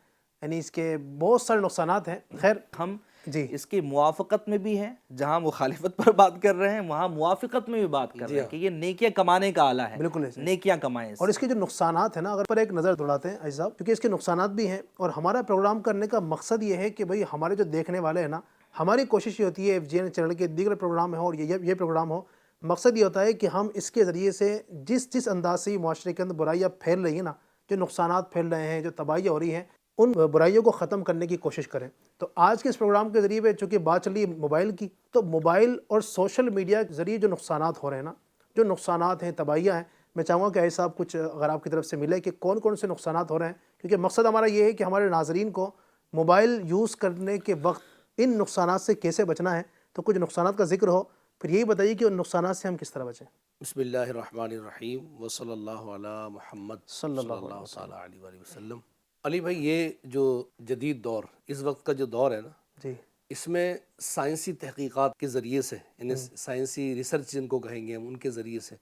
[SPEAKER 2] یعنی اس کے بہت سارے نقصانات ہیں۔ خیر
[SPEAKER 4] ہم اس کی موافقت میں بھی ہیں، جہاں مخالفت پر بات کر رہے ہیں وہاں موافقت میں بھی بات کر رہے ہیں کہ یہ نیکیاں کمانے کا آلہ ہے،
[SPEAKER 2] بالکل
[SPEAKER 4] نیکیاں کمائیں۔
[SPEAKER 2] اور اس کے جو نقصانات ہیں نا، اگر پر ایک نظر دوڑاتے ہیں عزیز صاحب، کیونکہ اس کے نقصانات بھی ہیں، اور ہمارا پروگرام کرنے کا مقصد یہ ہے کہ بھئی ہمارے جو دیکھنے والے ہیں نا، ہماری کوشش یہ ہوتی ہے FGN چینل کے دیگر پروگرام ہیں اور یہ پروگرام ہو، مقصد یہ ہوتا ہے کہ ہم اس کے ذریعے سے جس انداز سے معاشرے کے اندر برائیاں پھیل رہی ہیں نا، جو نقصانات پھیل رہے ہیں، جو تباہیاں ہو رہی ہیں، ان برائیوں کو ختم کرنے کی کوشش کریں۔ تو آج کے اس پروگرام کے ذریعے چونکہ بات چل رہی ہے موبائل کی، تو موبائل اور سوشل میڈیا کے ذریعے جو نقصانات ہو رہے ہیں نا، جو نقصانات ہیں، تباہیاں ہیں، میں چاہوں گا کہ ایسا آپ کچھ اگر آپ کی طرف سے ملے کہ کون کون سے نقصانات ہو رہے ہیں، کیونکہ مقصد ہمارا یہ ہے کہ ہمارے ناظرین کو موبائل یوز کرنے کے وقت ان نقصانات سے کیسے بچنا ہے، تو کچھ نقصانات کا ذکر ہو، پھر یہی بتائیے کہ ان نقصانات سے ہم کس طرح بچیں۔
[SPEAKER 5] بسم اللہ الرحمن الرحیم وصلی اللہ علی محمد صلی اللہ تعالیٰ علیہ وآلہ وسلم۔ علی بھائی، یہ جو جدید دور، اس وقت کا جو دور ہے نا،
[SPEAKER 2] جی
[SPEAKER 5] اس میں سائنسی تحقیقات کے ذریعے سے، یعنی سائنسی ریسرچ جن کو کہیں گے ہم، ان کے ذریعے سے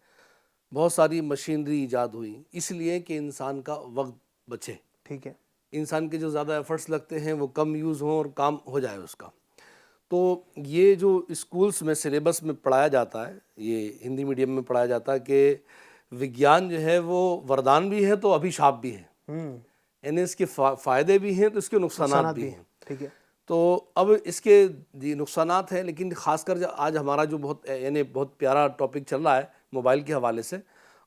[SPEAKER 5] بہت ساری مشینری ایجاد ہوئی، اس لیے کہ انسان کا وقت بچے،
[SPEAKER 2] ٹھیک ہے،
[SPEAKER 5] انسان کے جو زیادہ ایفرٹس لگتے ہیں وہ کم یوز ہوں اور کام ہو جائے اس کا۔ تو یہ جو اسکولس میں سلیبس میں پڑھایا جاتا ہے، یہ ہندی میڈیم میں پڑھایا جاتا ہے کہ وگیان جو ہے وہ وردان بھی ہے تو ابھیشاپ بھی ہے، یعنی اس کے فائدے بھی ہیں تو اس کے نقصانات بھی ہیں۔
[SPEAKER 2] ٹھیک ہے،
[SPEAKER 5] تو اب اس کے نقصانات ہیں، لیکن خاص کر آج ہمارا جو بہت پیارا ٹاپک چل رہا ہے موبائل کے حوالے سے،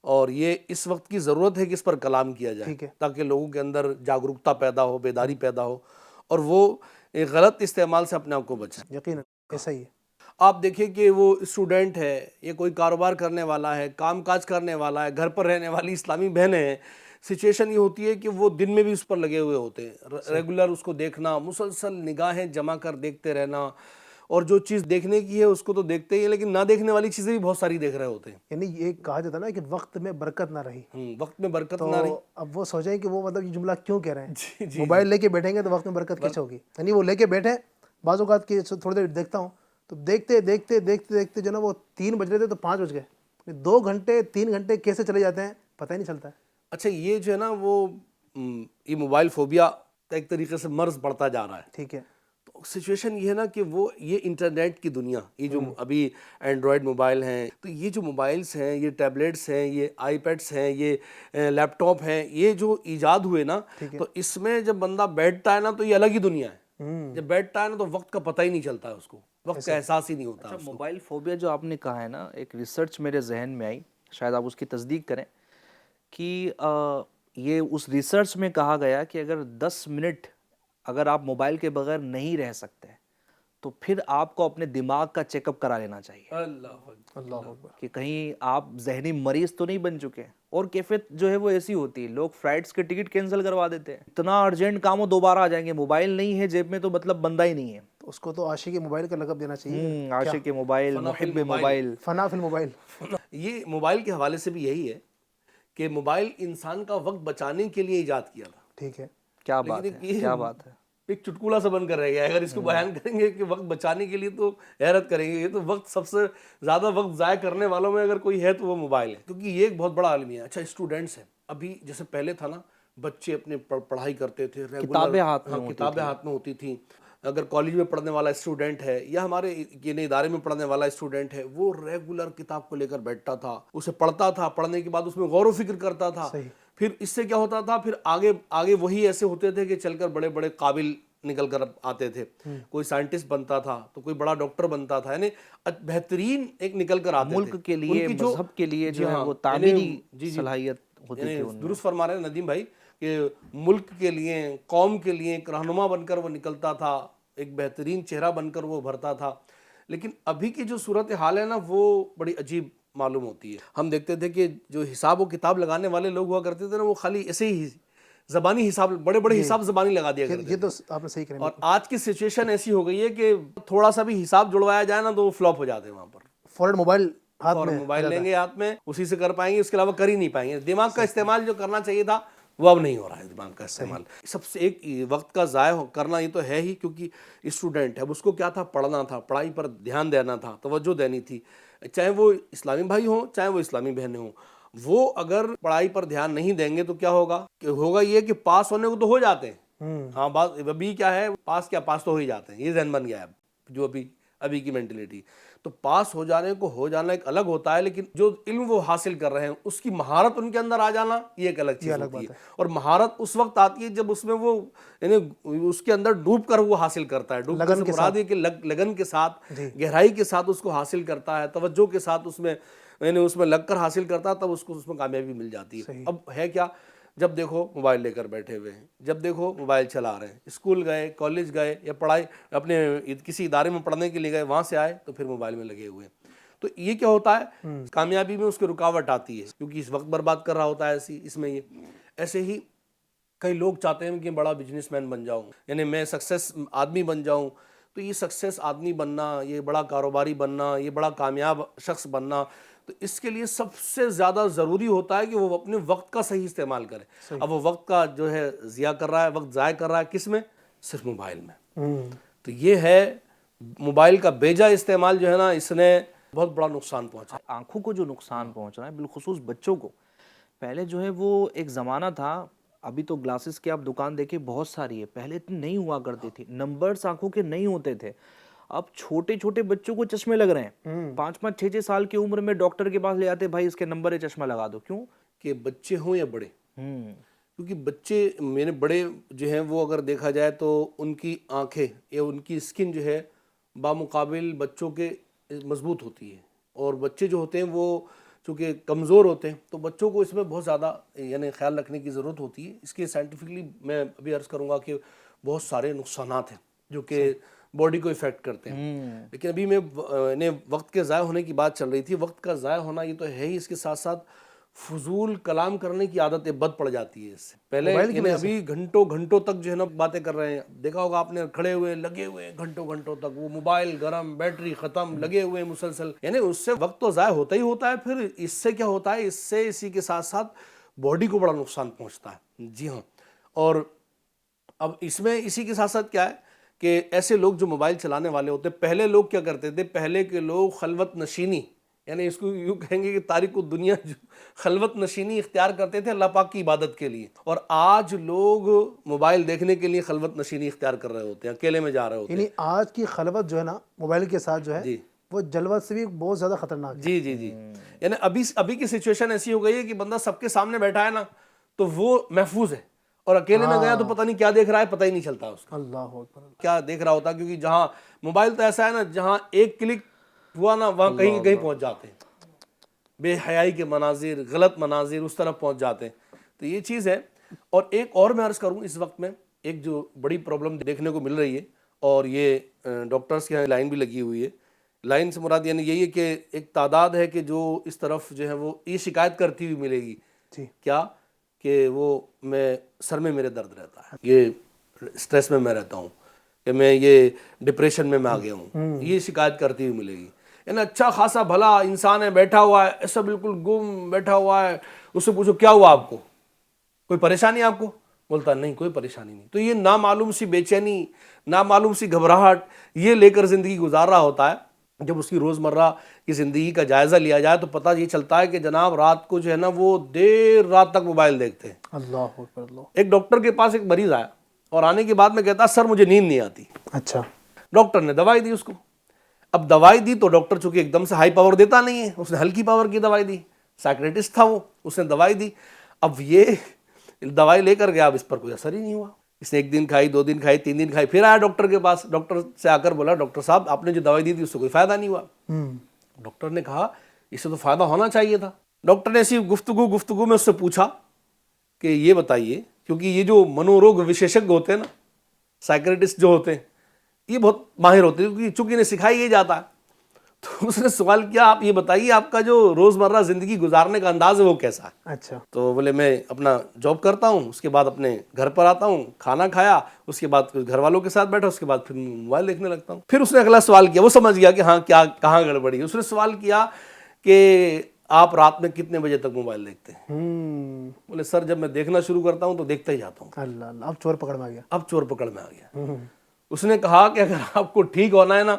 [SPEAKER 5] اور یہ اس وقت کی ضرورت ہے کہ اس پر کلام کیا جائے
[SPEAKER 2] ٹھیک ہے،
[SPEAKER 5] تاکہ لوگوں کے اندر جاگرکتا پیدا ہو، بیداری پیدا ہو، اور وہ ایک غلط استعمال سے اپنے آپ کو بچائیں۔
[SPEAKER 2] یقیناً ایسا ہی ہے۔
[SPEAKER 5] آپ دیکھیں کہ وہ اسٹوڈنٹ ہے یا کوئی کاروبار کرنے والا ہے، کام کاج کرنے والا ہے، گھر پر رہنے والی اسلامی بہنیں ہیں، سچویشن یہ ہوتی ہے کہ وہ دن میں بھی اس پر لگے ہوئے ہوتے ہیں، ریگولر اس کو دیکھنا، مسلسل نگاہیں جمع کر دیکھتے رہنا، اور جو چیز دیکھنے کی ہے اس کو تو دیکھتے ہی ہیں، لیکن نہ دیکھنے والی چیزیں بھی بہت ساری دیکھ رہے ہوتے ہیں۔
[SPEAKER 2] یعنی یہ کہا جاتا ہے نا کہ وقت میں برکت نہ رہی،
[SPEAKER 5] وقت میں برکت
[SPEAKER 2] تو
[SPEAKER 5] نہ رہی۔
[SPEAKER 2] اب وہ سوچیں کہ وہ مطلب یہ جملہ کیوں کہہ رہے ہیں،
[SPEAKER 5] جی
[SPEAKER 2] موبائل لے کے بیٹھیں گے تو وقت میں برکت کیسے ہوگی؟ یعنی وہ لے کے بیٹھے، بعض اوقات کی تھوڑی دیر دیکھتا ہوں تو دیکھتے دیکھتے دیکھتے دیکھتے جو نا وہ 3 بج رہے تھے تو 5 بج گئے، 2 گھنٹے 3 گھنٹے کیسے چلے جاتے ہیں پتہ ہی نہیں چلتا ہے۔
[SPEAKER 5] اچھا، یہ جو ہے نا وہ یہ موبائل فوبیا ایک طریقے سے مرض بڑھتا جا رہا ہے۔
[SPEAKER 2] ٹھیک ہے،
[SPEAKER 5] تو سچویشن یہ ہے نا کہ وہ یہ انٹرنیٹ کی دنیا، یہ جو ابھی اینڈرائڈ موبائل ہیں، تو یہ جو موبائلز ہیں، یہ ٹیبلیٹس ہیں، یہ آئی پیڈس ہیں، یہ لیپ ٹاپ ہیں، یہ جو ایجاد ہوئے نا، تو اس میں جب بندہ بیٹھتا ہے نا تو یہ الگ ہی دنیا ہے۔ جب بیٹھتا ہے نا تو وقت کا پتہ ہی نہیں چلتا ہے، اس کو وقت کا احساس ہی نہیں ہوتا۔
[SPEAKER 4] اچھا، موبائل فوبیا جو آپ نے کہا ہے نا، ایک ریسرچ میرے ذہن میں آئی، شاید آپ اس کی تصدیق کریں، کہ یہ اس ریسرچ میں کہا گیا کہ اگر 10 منٹ اگر آپ موبائل کے بغیر نہیں رہ سکتے تو پھر آپ کو اپنے دماغ کا چیک اپ کرا لینا چاہیے،
[SPEAKER 2] اللہ اکبر،
[SPEAKER 4] کہ کہیں آپ ذہنی مریض تو نہیں بن چکے۔ اور کیفیت جو ہے وہ ایسی ہوتی ہے، لوگ فلائٹس کے ٹکٹ کینسل کروا دیتے ہیں، اتنا ارجنٹ کام ہو دوبارہ آ جائیں گے، موبائل نہیں ہے جیب میں تو مطلب بندہ ہی نہیں ہے۔
[SPEAKER 2] تو اس کو تو عاشق موبائل کا لقب دینا چاہیے،
[SPEAKER 4] عاشق موبائل، محب موبائل،
[SPEAKER 2] فنا فی الموبائل۔
[SPEAKER 5] یہ موبائل کے حوالے سے بھی یہی ہے کہ موبائل انسان کا وقت بچانے کے لیے ایجاد کیا تھا۔
[SPEAKER 2] ٹھیک ہے،
[SPEAKER 4] کیا بات ہے، کیا بات ہے۔
[SPEAKER 5] ایک چٹکلا سا بن کر رہ گیا، اگر اس کو بیان کریں گے کہ وقت بچانے کے لیے تو حیرت کریں گے۔ یہ تو وقت سب سے زیادہ وقت ضائع کرنے والوں میں اگر کوئی ہے تو وہ موبائل ہے، کیونکہ یہ ایک بہت بڑا عالمیہ ہے۔ اچھا، اسٹوڈنٹس ہیں، ابھی جیسے پہلے تھا نا، بچے اپنے پڑھائی کرتے تھے،
[SPEAKER 4] کتابیں ہاتھ میں
[SPEAKER 5] کتابیں ہاتھ میں ہوتی تھیں۔ اگر کالج میں پڑھنے والا اسٹوڈنٹ ہے یا ہمارے ادارے میں پڑھنے والا اسٹوڈنٹ ہے، وہ ریگولر کتاب کو لے کر بیٹھتا تھا، اسے پڑھتا تھا، پڑھنے کے بعد اس میں غور و فکر کرتا تھا۔ پھر اس سے کیا ہوتا تھا، پھر آگے وہی ایسے ہوتے تھے کہ چل کر بڑے بڑے قابل نکل کر آتے تھے، کوئی سائنٹسٹ بنتا تھا تو کوئی بڑا ڈاکٹر بنتا تھا، یعنی بہترین ایک نکل کر آتے تھے،
[SPEAKER 4] ملک کے لیے، مذہب کے لیے جو ہے وہ تعمیری صلاحیت ہوتی تھی۔
[SPEAKER 5] درست فرما رہے ہیں ندیم بھائی کہ ملک کے لیے، قوم کے لیے ایک رہنما بن کر وہ نکلتا تھا، ایک بہترین چہرہ بن کر وہ ابھرتا تھا۔ لیکن ابھی کی جو صورتحال ہے نا، وہ بڑی عجیب معلوم ہوتی ہے۔ ہم دیکھتے تھے کہ جو حساب و کتاب لگانے والے لوگ ہوا کرتے تھے نا، وہ خالی ایسے ہی زبانی حساب، بڑے بڑے حساب زبانی لگا دیا کرتے تھے۔
[SPEAKER 2] یہ تو آپ نے صحیح کہا۔
[SPEAKER 5] اور آج کی سچویشن ایسی ہو گئی ہے کہ تھوڑا سا بھی حساب جڑوایا جائے نا تو وہ فلاپ ہو جاتے ہیں وہاں پر۔
[SPEAKER 2] فوراً موبائل ہاتھ میں،
[SPEAKER 5] موبائل لیں گے ہاتھ میں، اسی سے کر پائیں گے، اس کے علاوہ کر ہی نہیں پائیں گے۔ دماغ کا استعمال جو کرنا چاہیے تھا وہ اب نہیں ہو رہا ہے۔ دماغ کا استعمال سب سے ایک وقت کا ضائع کرنا یہ تو ہے ہی، کیونکہ اسٹوڈنٹ ہے، اب اس کو کیا تھا، پڑھنا تھا، پڑھائی پر دھیان دینا تھا، توجہ دینی تھی، چاہے وہ اسلامی بھائی ہوں چاہے وہ اسلامی بہنیں ہوں۔ وہ اگر پڑھائی پر دھیان نہیں دیں گے تو کیا ہوگا، کہ ہوگا یہ کہ پاس ہونے کو تو ہو جاتے ہیں، ہاں بات ابھی کیا ہے، پاس تو ہو ہی جاتے ہیں، یہ ذہن بن گیا ہے جو ابھی کی مینٹلٹی۔ تو پاس ہو جانے کو ہو جانا ایک الگ ہوتا ہے، لیکن جو علم وہ حاصل کر رہے ہیں اس کی مہارت ان کے اندر آ جانا یہ ایک الگ چیز ہوتی ہے۔ اور مہارت اس وقت آتی ہے جب اس میں وہ، یعنی اس کے اندر ڈوب کر وہ حاصل کرتا ہے، ڈوب کر مراد ہے کہ لگن کے ساتھ، گہرائی کے ساتھ اس کو حاصل کرتا ہے، توجہ کے ساتھ اس میں، یعنی اس میں لگ کر حاصل کرتا ہے، تب اس کو اس میں کامیابی مل جاتی ہے۔ اب ہے کیا، جب دیکھو موبائل لے کر بیٹھے ہوئے ہیں، جب دیکھو موبائل چلا رہے ہیں، اسکول گئے، کالج گئے یا پڑھائی اپنے کسی ادارے میں پڑھنے کے لیے گئے، وہاں سے آئے تو پھر موبائل میں لگے ہوئے ہیں۔ تو یہ کیا ہوتا ہے، کامیابی میں اس کی رکاوٹ آتی ہے کیونکہ اس وقت برباد کر رہا ہوتا ہے اس میں. یہ ایسے ہی کئی لوگ چاہتے ہیں کہ بڑا بزنس مین بن جاؤں، یعنی میں سکسیس آدمی بن جاؤں. تو یہ سکسیس آدمی بننا، یہ بڑا کاروباری بننا، یہ بڑا کامیاب شخص بننا، تو اس کے لیے سب سے زیادہ ضروری ہوتا ہے کہ وہ اپنے وقت کا صحیح استعمال کرے. اب وہ وقت کا جو ہے ضیاع کر رہا ہے، وقت ضائع کر رہا ہے کس میں؟ صرف موبائل میں. تو یہ ہے موبائل کا بیجا استعمال جو ہے نا، اس نے بہت بڑا نقصان پہنچا.
[SPEAKER 4] آنکھوں کو جو نقصان پہنچ رہا ہے بالخصوص بچوں کو، پہلے جو ہے وہ ایک زمانہ تھا، ابھی تو گلاسز کی آپ دکان دیکھیں بہت ساری ہے، پہلے اتنی نہیں ہوا کرتی تھی، نمبرز آنکھوں کے نہیں ہوتے تھے. اب چھوٹے چھوٹے بچوں کو چشمے لگ رہے ہیں، 5 6 6 سال کی عمر میں ڈاکٹر کے پاس لے آتے، بھائی اس کے نمبر ہے، چشمہ لگا دو. کیوں
[SPEAKER 5] کہ بچے ہوں یا بڑے، کیونکہ بچے میرے بڑے جو ہیں وہ اگر دیکھا جائے تو ان کی آنکھیں یا ان کی اسکن جو ہے بامقابل بچوں کے مضبوط ہوتی ہے، اور بچے جو ہوتے ہیں وہ چونکہ کمزور ہوتے ہیں تو بچوں کو اس میں بہت زیادہ یعنی خیال رکھنے کی ضرورت ہوتی ہے. اس کے سائنٹیفکلی میں ابھی عرض کروں گا کہ بہت سارے نقصانات ہیں جو کہ باڈی کو افیکٹ کرتے ہیں. لیکن ابھی میں وقت کے ضائع ہونے کی بات چل رہی تھی. وقت کا ضائع ہونا یہ تو ہے ہی، اس کے ساتھ ساتھ فضول کلام کرنے کی عادت بد پڑ جاتی ہے اس سے. پہلے یعنی ابھی گھنٹوں گھنٹوں تک جو ہے نا باتیں کر رہے ہیں، دیکھا ہوگا آپ نے، کھڑے ہوئے لگے ہوئے گھنٹوں گھنٹوں تک، وہ موبائل گرم، بیٹری ختم، لگے ہوئے مسلسل. یعنی اس سے وقت تو ضائع ہوتا ہی ہوتا ہے، پھر اس سے کیا ہوتا ہے، اس سے اسی کے ساتھ ساتھ باڈی کو بڑا نقصان پہنچتا ہے. جی ہاں. اور اب اس میں اسی کے ساتھ ساتھ کیا ہے کہ ایسے لوگ جو موبائل چلانے والے ہوتے ہیں، پہلے لوگ کیا کرتے تھے، پہلے کے لوگ خلوت نشینی، یعنی اس کو یوں کہیں گے کہ تاریک الدنیا جو خلوت نشینی اختیار کرتے تھے اللہ پاک کی عبادت کے لیے. اور آج لوگ موبائل دیکھنے کے لیے خلوت نشینی اختیار کر رہے ہوتے ہیں، اکیلے میں جا رہے ہوتے ہیں.
[SPEAKER 2] یعنی آج کی خلوت جو ہے نا موبائل کے ساتھ جو ہے وہ جلوت سے بھی بہت زیادہ خطرناک ہے.
[SPEAKER 5] جی جی جی. یعنی ابھی کی سچویشن ایسی ہو گئی ہے کہ بندہ سب کے سامنے بیٹھا ہے نا تو وہ محفوظ ہے، اور اکیلے میں گیا تو پتہ نہیں کیا دیکھ رہا ہے، پتہ ہی نہیں چلتا اس کا
[SPEAKER 2] اللہ اکبر،
[SPEAKER 5] کیا دیکھ رہا ہوتا. کیونکہ جہاں موبائل تو ایسا ہے نا، جہاں ایک کلک ہوا نا وہاں کہیں کہیں پہنچ جاتے ہیں، بے حیائی کے مناظر، غلط مناظر اس طرف پہنچ جاتے ہیں. تو یہ چیز ہے. اور ایک اور میں عرض کروں، اس وقت میں ایک جو بڑی پرابلم دیکھنے کو مل رہی ہے، اور یہ ڈاکٹرز کے یہاں لائن بھی لگی ہوئی ہے. لائن سے مراد یعنی یہی ہے کہ ایک تعداد ہے کہ جو اس طرف جو ہے وہ یہ شکایت کرتی ہوئی ملے گی. کیا کہ وہ سر میں میرے درد رہتا ہے، یہ اسٹریس میں رہتا ہوں، کہ میں یہ ڈپریشن میں آ گیا ہوں، یہ شکایت کرتی ہوئی ملے گی. یعنی اچھا خاصا بھلا انسان ہے، بیٹھا ہوا ہے ایسا بالکل گم بیٹھا ہوا ہے، اس سے پوچھو کیا ہوا آپ کو، کوئی پریشانی آپ کو؟ بولتا نہیں کوئی پریشانی نہیں. تو یہ نامعلوم سی بے چینی، نامعلوم سی گھبراہٹ یہ لے کر زندگی گزار رہا ہوتا ہے. جب اس کی روزمرہ کی زندگی کا جائزہ لیا جائے تو پتہ یہ چلتا ہے کہ جناب رات کو جو ہے نا وہ دیر رات تک موبائل دیکھتے ہیں.
[SPEAKER 2] اللہ اکبر اللہ.
[SPEAKER 5] ایک ڈاکٹر کے پاس ایک مریض آیا اور آنے کے بعد میں کہتا سر مجھے نیند نہیں آتی.
[SPEAKER 2] اچھا.
[SPEAKER 5] ڈاکٹر نے دوائی دی اس کو. اب دوائی دی تو ڈاکٹر چونکہ ایک دم سے ہائی پاور دیتا نہیں ہے، اس نے ہلکی پاور کی دوائی دی. سائیکریٹسٹ تھا وہ، اس نے دوائی دی. اب یہ دوائی لے کر گیا، اب اس پر کوئی اثر ہی نہیں ہوا. اس نے 1 دن کھائی، 2 دن کھائی، 3 دن کھائی، پھر آیا ڈاکٹر کے پاس. ڈاکٹر سے آ کر بولا ڈاکٹر صاحب آپ نے جو دوائی دی تھی اس سے کوئی فائدہ نہیں ہوا. ڈاکٹر نے کہا اس سے تو فائدہ ہونا چاہیے تھا. ڈاکٹر نے ایسی گفتگو میں اس سے پوچھا کہ یہ بتائیے، کیونکہ یہ جو منوروگ وشیشج ہوتے ہیں نا، سائیکریٹسٹ جو ہوتے ہیں یہ بہت ماہر ہوتے ہیں، کیونکہ چونکہ انہیں سکھائی یہ جاتا ہے. تو اس نے سوال کیا آپ یہ بتائیے آپ کا جو روزمرہ زندگی گزارنے کا انداز ہے وہ کیسا ہے؟
[SPEAKER 2] اچھا.
[SPEAKER 5] تو بولے میں اپنا جاب کرتا ہوں، اس کے بعد اپنے گھر پر آتا ہوں، کھانا کھایا، اس کے بعد گھر والوں کے ساتھ بیٹھا، اس کے بعد پھر موبائل دیکھنے لگتا ہوں. پھر اس نے اگلا سوال کیا، وہ سمجھ گیا کہ ہاں کیا کہاں گڑبڑی ہے. اس نے سوال کیا کہ آپ رات میں کتنے بجے تک موبائل دیکھتے ہیں؟ بولے سر جب میں دیکھنا شروع کرتا ہوں تو دیکھتا ہی جاتا ہوں.
[SPEAKER 2] اللہ اللہ. اب چور پکڑ میں آ گیا.
[SPEAKER 5] اب چور پکڑ میں آ گیا. اس نے کہا کہ اگر آپ کو ٹھیک ہونا ہے نا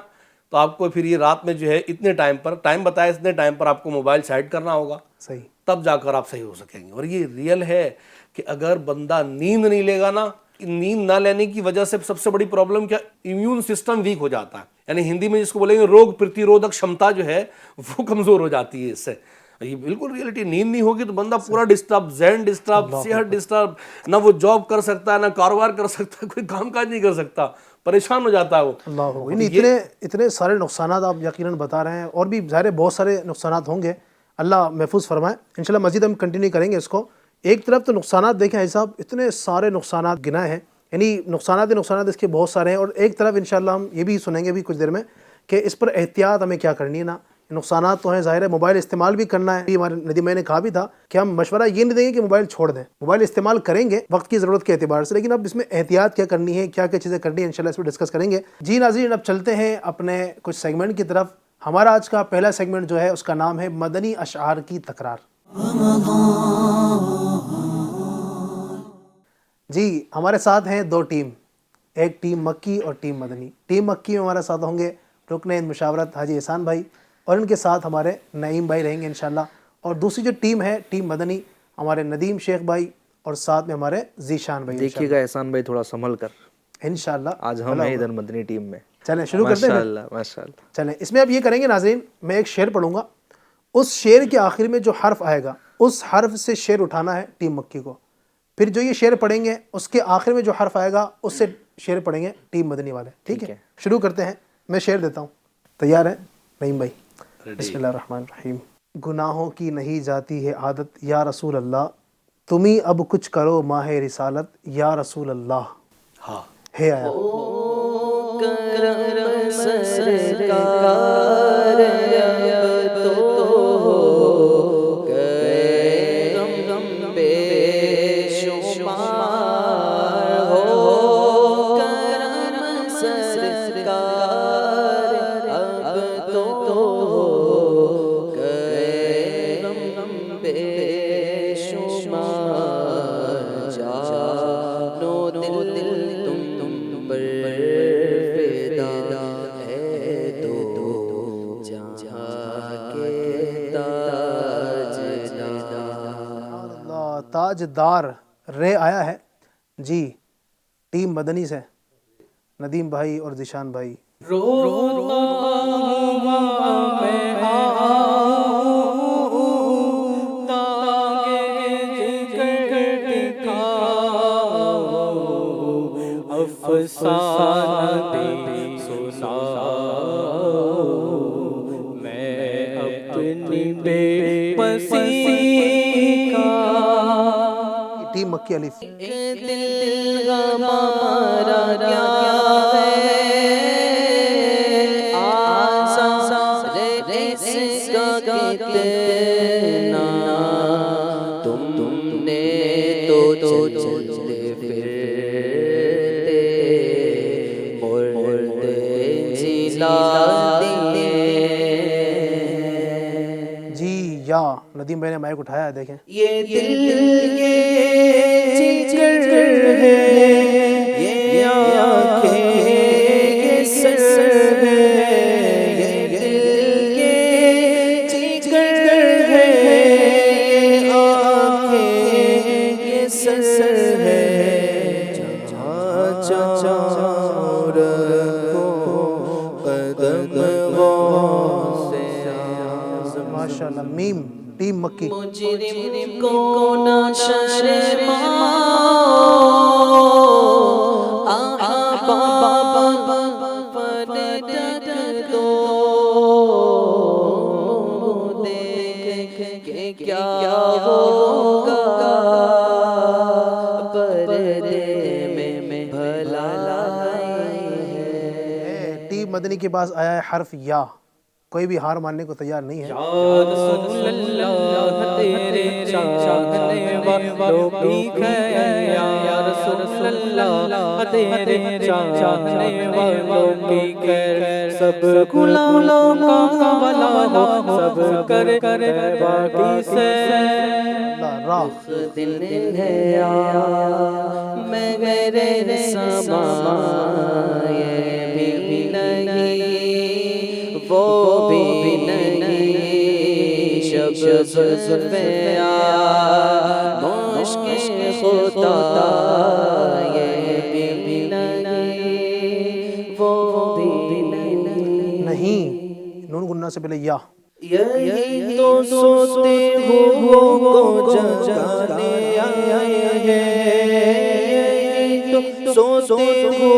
[SPEAKER 5] تو آپ کو پھر یہ رات میں جو ہے اتنے ٹائم پر ٹائم بتایا، اتنے ٹائم پر آپ کو موبائل سائڈ کرنا ہوگا،
[SPEAKER 2] صحیح،
[SPEAKER 5] تب جا کر آپ صحیح ہو سکیں گے. اور یہ ریئل ہے کہ اگر بندہ نیند نہیں لے گا نا، نیند نہ لینے کی وجہ سے سب سے بڑی پرابلم کیا، امیون سسٹم ویک ہو جاتا ہے. یعنی ہندی میں جس کو بولیں گے روگ پرتیرودک شمتا جو ہے وہ کمزور ہو جاتی ہے اس سے. یہ بالکل ریئلٹی. نیند نہیں ہوگی تو بندہ پورا ڈسٹرب، ذہن ڈسٹرب، صحت ڈسٹرب، نہ وہ جاب کر سکتا ہے، نہ کاروبار کر سکتا ہے، کوئی کام کاج نہیں کر سکتا، پریشان ہو جاتا ہے وہ.
[SPEAKER 2] اللہ. یعنی اتنے سارے نقصانات آپ یقیناً بتا رہے ہیں، اور بھی ظاہر بہت سارے نقصانات ہوں گے. اللہ محفوظ فرمائے. انشاءاللہ مزید ہم کنٹینیو کریں گے اس کو. ایک طرف تو نقصانات دیکھیں صاحب، اتنے سارے نقصانات گنائے ہیں، یعنی نقصانات اس کے بہت سارے ہیں. اور ایک طرف انشاءاللہ ہم یہ بھی سنیں گے بھی کچھ دیر میں کہ اس پر احتیاط ہمیں کیا کرنی ہے نا. نقصانات تو ہیں ظاہر ہے، موبائل استعمال بھی کرنا ہے. ہمارے ندیم بھائی نے کہا بھی تھا کہ ہم مشورہ یہ نہیں دیں گے کہ موبائل چھوڑ دیں، موبائل استعمال کریں گے وقت کی ضرورت کے اعتبار سے، لیکن اب اس میں احتیاط کیا کرنی ہے، کیا کیا چیزیں کرنی ہے، انشاءاللہ اس پہ ڈسکس کریں گے. جی ناظرین، اب چلتے ہیں اپنے کچھ سیگمنٹ کی طرف. ہمارا آج کا پہلا سیگمنٹ جو ہے اس کا نام ہے مدنی اشعار کی تکرار. جی ہمارے ساتھ ہیں دو ٹیم، ایک ٹیم مکی اور ٹیم مدنی. ٹیم مکی میں ہمارے ساتھ ہوں گے رکن ہند مشاورت حاجی احسان بھائی، اور ان کے ساتھ ہمارے نعیم بھائی رہیں گے انشاءاللہ. اور دوسری جو ٹیم ہے ٹیم مدنی، ہمارے ندیم شیخ بھائی اور ساتھ میں ہمارے ذیشان بھائی.
[SPEAKER 4] دیکھیے گا احسان بھائی تھوڑا سنبھل کر،
[SPEAKER 2] انشاءاللہ
[SPEAKER 4] آج ہم ہیں ادھر مدنی ٹیم میں.
[SPEAKER 2] چلیں شروع کرتے ہیں.
[SPEAKER 4] ماشاءاللہ ماشاءاللہ.
[SPEAKER 2] چلیں اس میں اب یہ کریں گے ناظرین، میں ایک شعر پڑھوں گا، اس شعر کے آخر میں جو حرف آئے گا اس حرف سے شعر اٹھانا ہے ٹیم مکی کو. پھر جو یہ شعر پڑھیں گے اس کے آخر میں جو حرف آئے گا اس سے شعر پڑھیں گے ٹیم مدنی والے. ٹھیک ہے شروع کرتے ہیں. میں شعر دیتا ہوں، تیار ہیں نعیم بھائی؟ بسم اللہ الرحمن الرحیم. گناہوں کی نہیں جاتی ہے عادت یا رسول اللہ، تمہیں اب کچھ کرو ماہ رسالت یا رسول اللہ.
[SPEAKER 5] ہاں
[SPEAKER 2] ہے آیا. تاجدار رے آیا ہے. جی ٹیم مدنی سے ندیم بھائی اور ذیشان بھائی. ٹیم مکی الف.
[SPEAKER 3] دل ہمارا کیا ہے آسان اس کا کتنا، تم نے تو چلتے پھرتے مردے جلا دیے.
[SPEAKER 2] جی یا ندیم بھائی نے مائک اٹھایا ہے، دیکھیں.
[SPEAKER 3] یہ دل یہ جگر ہے، یہ آنکھیں یہ سر ہے، یہ دل یہ جگر ہے، یہ آنکھیں یہ سر ہے. جہاں جہاں رکھو قدم غوث اعظم.
[SPEAKER 2] ماشاءاللہ. میم ٹیم مکی.
[SPEAKER 3] مجرم کو نہ شرماؤ، احباب پر ڈٹ دو، دیکھ کہ کیا ہوگا پردے میں بھلائی ہے.
[SPEAKER 2] ٹیم مدنی کے پاس آیا ہے حرف یا. کوئی بھی ہار ماننے کو تیار نہیں ہے.
[SPEAKER 3] یا رسول اللہ تیرے چاہنے والوں کی خیر، یا رسول اللہ تیرے چاہنے والوں کی خیر، سب غلاموں کا بھلا ہو، سب کرے باقی سے.
[SPEAKER 2] راہ
[SPEAKER 3] دل ہے آیا میں میرے سمائے بھی نہیں، وہ بھی نہیں، شب زلف مشکل خدا یہ بھی نہیں، وہ بھی
[SPEAKER 2] نہیں. نون گنہ سے پہلے یا.
[SPEAKER 3] یہی تو سوتے ہو کو جگانے آئے ہیں، یہی تو سوتے ہو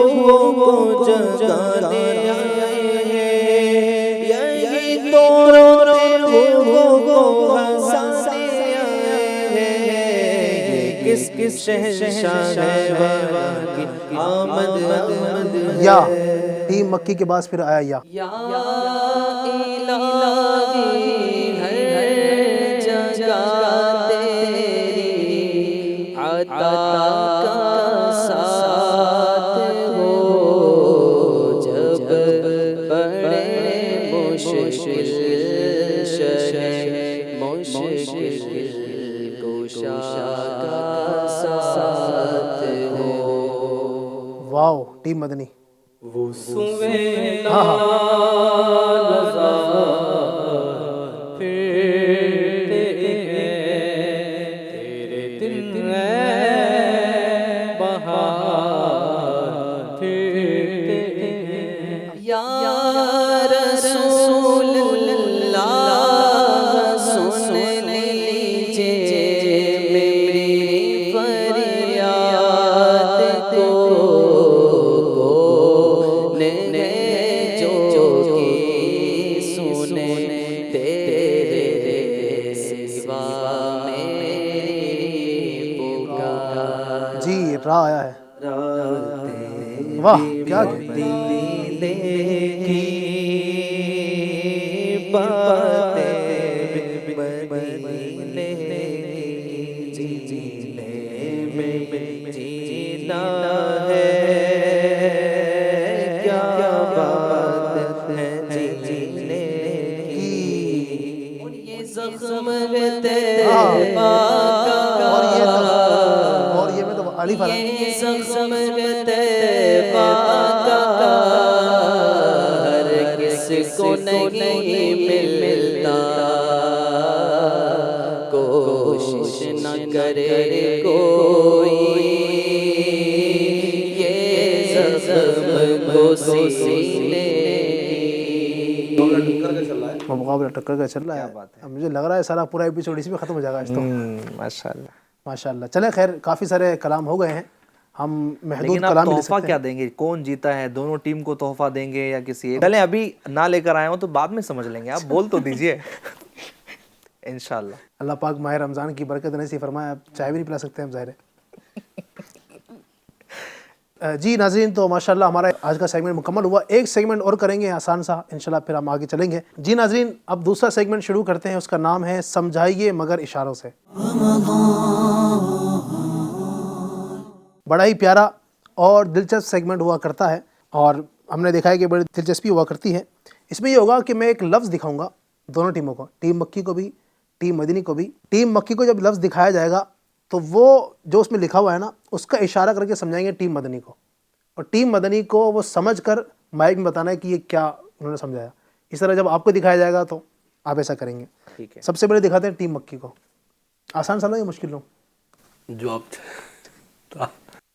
[SPEAKER 3] کو جگانے آئے ہیں، یہی تو روتے ہو کو ہنسانے آئے ہیں. کس شہنشاہ ہے کی آمد
[SPEAKER 2] یا ٹیم مکی کے بعد پھر آیا یا
[SPEAKER 3] الہی ہر جگہ تیری عطا کا ساتھ ہو، جب بڑے مشکل شہ مشکل کشا کا ساتھ ہو۔
[SPEAKER 2] واو، ٹیم مدنی.
[SPEAKER 3] سوینا رضا پھرتے ہیں، تیرے دل میں بہار پھرتے ہیں. یا رسول اللہ سن لیجئے میری فریاد کو،
[SPEAKER 2] جی را آیا ہے. واہ کیا اور یہ میں تو علی فر
[SPEAKER 3] ہر کس کو نہیں ملتا، کوشش نہ کرے کوئی یہ زخم کو سینے.
[SPEAKER 2] مقابلہ ٹکر کا چل رہا ہے. مجھے لگ رہا ہے سارا پورا ایپیسوڈ اسی میں ختم ہو جائے گا آج تو.
[SPEAKER 4] ماشاءاللہ
[SPEAKER 2] ماشاءاللہ. چلیں خیر، کافی سارے کلام ہو گئے ہیں، ہم محدود
[SPEAKER 4] لیکن آپ
[SPEAKER 2] کلام لے
[SPEAKER 4] تحفہ
[SPEAKER 2] سکتے
[SPEAKER 4] کیا
[SPEAKER 2] ہیں.
[SPEAKER 4] دیں گے؟ کون جیتا ہے؟ دونوں ٹیم کو تحفہ دیں گے یا کسی ایک؟ چلیں ابھی نہ لے کر آئے ہوں تو بعد میں سمجھ لیں گے، آپ بول تو دیجئے. انشاءاللہ
[SPEAKER 2] اللہ پاک ماہ رمضان کی برکت نصیب فرمائے. اب چائے بھی نہیں پلا سکتے ہم ظاہر ہے. جی ناظرین، تو ماشاءاللہ ہمارا آج کا سیگمنٹ مکمل ہوا. ایک سیگمنٹ اور کریں گے آسان سا انشاءاللہ، پھر ہم آگے چلیں گے. جی ناظرین، اب دوسرا سیگمنٹ شروع کرتے ہیں. اس کا نام ہے سمجھائیے مگر اشاروں سے. بڑا ہی پیارا اور دلچسپ سیگمنٹ ہوا کرتا ہے، اور ہم نے دیکھا ہے کہ بڑی دلچسپی ہوا کرتی ہے. اس میں یہ ہوگا کہ میں ایک لفظ دکھاؤں گا دونوں ٹیموں کو، ٹیم مکی کو بھی ٹیم مدنی کو بھی. ٹیم مکی کو جب لفظ دکھایا جائے گا تو وہ جو اس میں لکھا ہوا ہے نا اس کا اشارہ کر کے سمجھائیں گے ٹیم مدنی کو، اور ٹیم مدنی کو وہ سمجھ کر مائک میں بتانا ہے کہ یہ کیا انہوں نے سمجھایا. اس طرح جب آپ کو دکھایا جائے گا تو آپ ایسا کریں گے.
[SPEAKER 4] ٹھیک ہے.
[SPEAKER 2] سب سے پہلے دکھاتے ہیں ٹیم مکی کو. آسان سا لو یا مشکل لو؟
[SPEAKER 5] جو آپ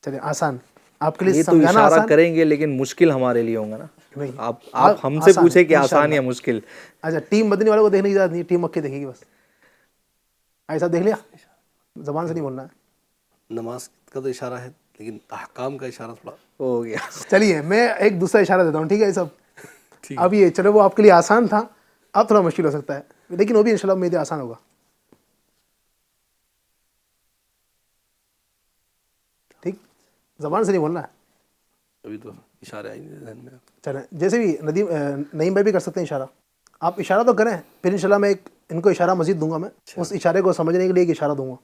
[SPEAKER 2] چلیں آسان آپ کے لیے
[SPEAKER 4] یہ تو
[SPEAKER 2] سمجھانا
[SPEAKER 4] اشارہ
[SPEAKER 2] آسان
[SPEAKER 4] کریں گے لیکن مشکل ہمارے لیے ہوگا نا.
[SPEAKER 2] نہیں،
[SPEAKER 4] آپ ہم سے پوچھیں کہ آسان یا مشکل.
[SPEAKER 2] اچھا، ٹیم مدنی والے کو دیکھنے کی ضرورت نہیں، ٹیم مکی دیکھے گی بس. ایسا دیکھ لیا، زبان سے نہیں بولنا ہے.
[SPEAKER 5] نماز کا تو اشارہ ہے لیکن احکام کا اشارہ تھوڑا
[SPEAKER 4] ہو گیا.
[SPEAKER 2] چلیے میں ایک دوسرا اشارہ دیتا ہوں، ٹھیک ہے یہ سب. اب یہ چلو وہ آپ کے لیے آسان تھا، اب تھوڑا مشکل ہو سکتا ہے، لیکن وہ بھی انشاءاللہ امید ہے آسان ہوگا. ٹھیک، زبان سے نہیں بولنا ہے.
[SPEAKER 5] ابھی تو اشارے آئیں گے ذہن میں.
[SPEAKER 2] چلیں جیسے بھی نعیم بھائی بھی کر سکتے ہیں اشارہ. آپ اشارہ تو کریں، پھر انشاءاللہ میں ان کو اشارہ مزید دوں گا. میں اس اشارے کو سمجھنے کے لیے ایک اشارہ دوں گا.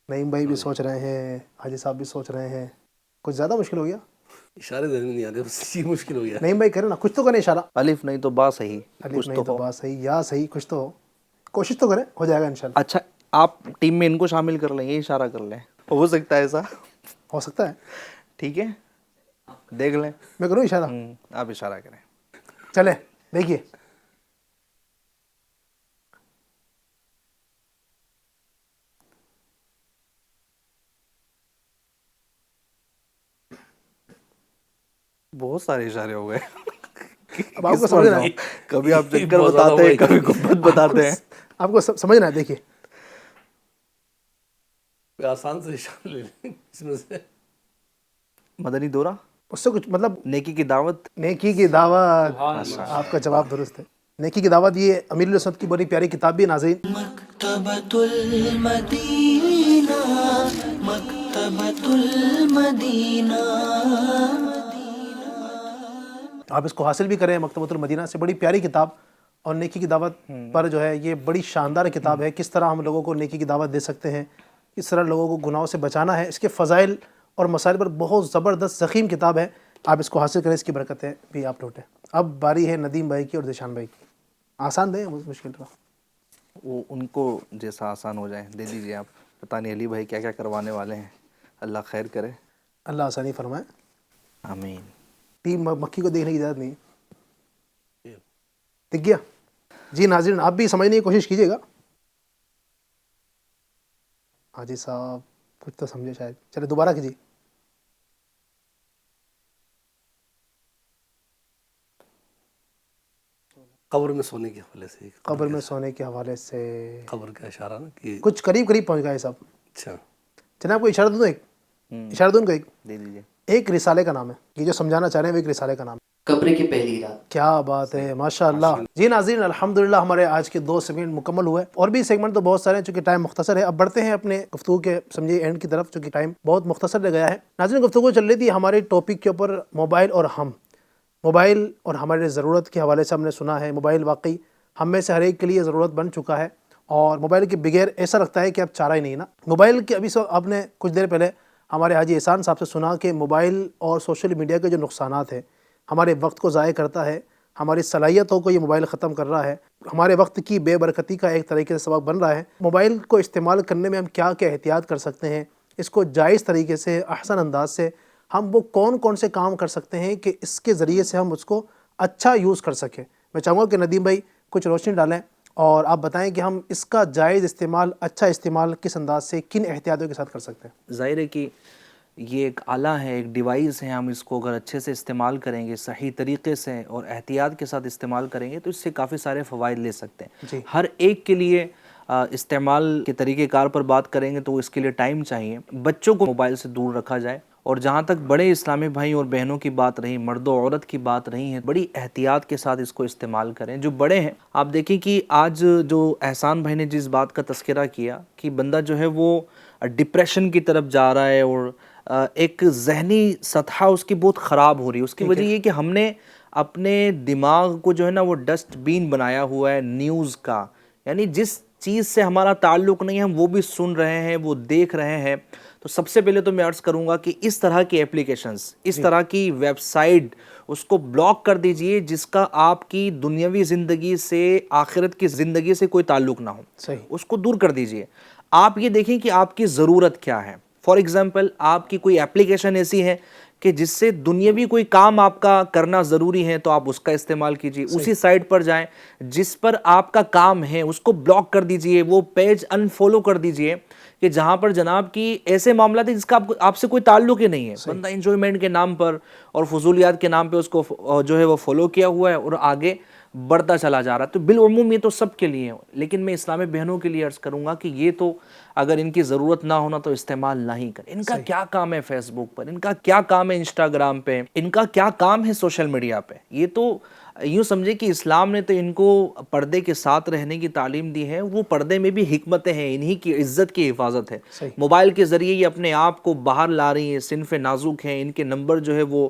[SPEAKER 2] نعیم بھائی بھی سوچ رہے ہیں، حاجی صاحب بھی سوچ رہے ہیں. کچھ زیادہ مشکل ہو گیا؟
[SPEAKER 5] اشارے ذہن میں نہیں آتے، بس یہ مشکل ہو گیا.
[SPEAKER 2] نعیم بھائی کریں نا، کچھ تو کریں اشارہ.
[SPEAKER 4] الف نہیں تو با صحیح،
[SPEAKER 2] الف نہیں تو با صحیح، یا صحیح، کچھ تو ہو. کوشش تو کریں، ہو جائے گا انشاءاللہ.
[SPEAKER 4] اچھا آپ ٹیم میں ان کو شامل کر لیں، یہ اشارہ کر لیں، ہو سکتا ہے ایسا.
[SPEAKER 2] ہو سکتا ہے.
[SPEAKER 4] ٹھیک ہے دیکھ لیں.
[SPEAKER 2] میں کروں اشارہ؟
[SPEAKER 4] آپ اشارہ کریں.
[SPEAKER 2] چلیں دیکھیے.
[SPEAKER 4] بہت سارے اشارے ہو گئے.
[SPEAKER 2] اب آپ کو سمجھنا ہے،
[SPEAKER 4] کبھی آپ چکر بتاتے ہیں، کبھی گنبد بتاتے ہیں.
[SPEAKER 2] آپ کو سمجھنا ہے. دیکھیے
[SPEAKER 5] آسان سے اشارہ لے لیں اس میں سے.
[SPEAKER 4] مدنی دورہ،
[SPEAKER 2] اس سے کچھ مطلب
[SPEAKER 4] نیکی کی دعوت.
[SPEAKER 2] نیکی کی دعوت. آپ کا جواب درست ہے. نیکی کی دعوت یہ امیر السنت کی بڑی پیاری کتاب بھی ناظرین.
[SPEAKER 1] مکتبۃ المدینہ، مکتبۃ المدینہ.
[SPEAKER 2] آپ اس کو حاصل بھی کریں. مکتبۃ المدینہ سے بڑی پیاری کتاب اور نیکی کی دعوت پر جو ہے یہ بڑی شاندار کتاب ہے. کس طرح ہم لوگوں کو نیکی کی دعوت دے سکتے ہیں, کس طرح لوگوں کو گناہوں سے بچانا ہے. اس کے فضائل اور مسائل پر بہت زبردست ضخیم کتاب ہے. آپ اس کو حاصل کریں, اس کی برکتیں بھی آپ لوٹیں. اب باری ہے ندیم بھائی کی اور ذیشان بھائی کی. آسان دیں مشکل رہا,
[SPEAKER 4] وہ ان کو جیسا آسان ہو جائے دے دیجیے آپ. پتہ نہیں علی بھائی کیا کیا کروانے والے ہیں, اللہ خیر کرے.
[SPEAKER 2] اللہ آسانی فرمائے.
[SPEAKER 4] آمین.
[SPEAKER 2] ٹیم مکی کو دیکھنے کی اجازت نہیں. دکھ گیا جی. ناظرین آپ بھی سمجھنے کی کوشش کیجیے گا. حاجی صاحب کچھ تو سمجھے شاید. چلے دوبارہ کیجیے.
[SPEAKER 5] قبر میں سونے کے حوالے سے.
[SPEAKER 2] قبر میں سونے کے حوالے سے
[SPEAKER 5] قبر کا اشارہ نا کہ
[SPEAKER 2] کچھ قریب پہنچ گئے صاحب.
[SPEAKER 5] اچھا
[SPEAKER 2] چلیں آپ کو اشارہ دوں, ایک اشارہ دوں کو, ایک
[SPEAKER 4] دے دیجیے.
[SPEAKER 2] ایک رسالے کا نام ہے. یہ جو سمجھانا چاہ رہے ہیں وہ ایک رسالے کا نام ہے.
[SPEAKER 3] قبر کی پہلی رات.
[SPEAKER 2] کیا بات ہے, ماشاء اللہ. جی ناظرین الحمدللہ ہمارے آج کے 2 سیگمنٹ مکمل ہوئے, اور بھی سیگمنٹ تو بہت سارے ہیں چونکہ ٹائم مختصر ہے. اب بڑھتے ہیں اپنے گفتگو کے سمجھے اینڈ کی طرف, چونکہ ٹائم بہت مختصر رہ گیا ہے. ناظرین گفتگو چل رہی تھی ہمارے ٹاپک کے اوپر موبائل اور ہم. موبائل اور ہمارے ضرورت کے حوالے سے ہم نے سنا ہے موبائل واقعی ہم میں سے ہر ایک کے لیے ضرورت بن چکا ہے, اور موبائل کے بغیر ایسا لگتا ہے کہ اب چارہ ہی نہیں نا. موبائل کے ابھی آپ نے کچھ دیر پہلے ہمارے حاجی احسان صاحب سے سنا کہ موبائل اور سوشل میڈیا کے جو نقصانات ہیں, ہمارے وقت کو ضائع کرتا ہے, ہماری صلاحیتوں کو یہ موبائل ختم کر رہا ہے, ہمارے وقت کی بے برکتی کا ایک طریقے سے سبب بن رہا ہے. موبائل کو استعمال کرنے میں ہم کیا کیا احتیاط کر سکتے ہیں, اس کو جائز طریقے سے احسن انداز سے ہم وہ کون کون سے کام کر سکتے ہیں کہ اس کے ذریعے سے ہم اس کو اچھا یوز کر سکیں. میں چاہوں گا کہ ندیم بھائی کچھ روشنی ڈالیں اور آپ بتائیں کہ ہم اس کا جائز استعمال, اچھا استعمال کس انداز سے, کن احتیاطوں کے ساتھ کر سکتے ہیں.
[SPEAKER 4] ظاہر ہے کہ یہ ایک آلہ ہے, ایک ڈیوائس ہے. ہم اس کو اگر اچھے سے استعمال کریں گے, صحیح طریقے سے اور احتیاط کے ساتھ استعمال کریں گے, تو اس سے کافی سارے فوائد لے سکتے ہیں. ہر ایک کے لیے استعمال کے طریقہ کار پر بات کریں گے تو اس کے لیے ٹائم چاہیے. بچوں کو موبائل سے دور رکھا جائے, اور جہاں تک بڑے اسلامی بھائی اور بہنوں کی بات رہی, مرد و عورت کی بات رہی ہے, بڑی احتیاط کے ساتھ اس کو استعمال کریں. جو بڑے ہیں آپ دیکھیں کہ آج جو احسان بھائی نے جس بات کا تذکرہ کیا کہ بندہ جو ہے وہ ڈپریشن کی طرف جا رہا ہے, اور ایک ذہنی سطح اس کی بہت خراب ہو رہی ہے. اس کی وجہ یہ کہ ہم نے اپنے دماغ کو جو ہے نا وہ ڈسٹ بین بنایا ہوا ہے نیوز کا. یعنی جس چیز سے ہمارا تعلق نہیں ہے ہم وہ بھی سن رہے ہیں, وہ دیکھ رہے ہیں. تو سب سے پہلے تو میں عرض کروں گا کہ اس طرح کی اپلیکیشنز, اس طرح کی ویب سائٹ, اس کو بلاک کر دیجئے جس کا آپ کی دنیاوی زندگی سے, آخرت کی زندگی سے کوئی تعلق نہ ہو. اس کو دور کر دیجئے. آپ یہ دیکھیں کہ آپ کی ضرورت کیا ہے. فار ایگزامپل آپ کی کوئی اپلیکیشن ایسی ہے کہ جس سے دنیاوی کوئی کام آپ کا کرنا ضروری ہے تو آپ اس کا استعمال کیجئے. اسی سائٹ پر جائیں جس پر آپ کا کام ہے اس کو بلاک کر دیجئے, وہ پیج انفالو کر دیجئے کہ جہاں پر جناب کی ایسے معاملات ہیں جس کا آپ سے کوئی تعلق ہی نہیں ہے. بندہ انجوائمنٹ کے نام پر اور فضولیات کے نام پہ اس کو جو ہے وہ فالو کیا ہوا ہے اور آگے بڑھتا چلا جا رہا ہے. تو بالعموم یہ تو سب کے لیے ہے, لیکن میں اسلامی بہنوں کے لیے عرض کروں گا کہ یہ تو اگر ان کی ضرورت نہ ہونا تو استعمال نہیں کریں. ان کا کیا کام ہے فیس بک پر, ان کا کیا کام ہے انسٹاگرام پہ, ان کا کیا کام ہے سوشل میڈیا پہ. یہ تو یوں سمجھے کہ اسلام نے تو ان کو پردے کے ساتھ رہنے کی تعلیم دی ہے. وہ پردے میں بھی حکمتیں ہیں, انہی کی عزت کی حفاظت ہے. موبائل کے ذریعے یہ اپنے آپ کو باہر لا رہی ہیں, صنف نازک ہیں, ان کے نمبر جو ہے وہ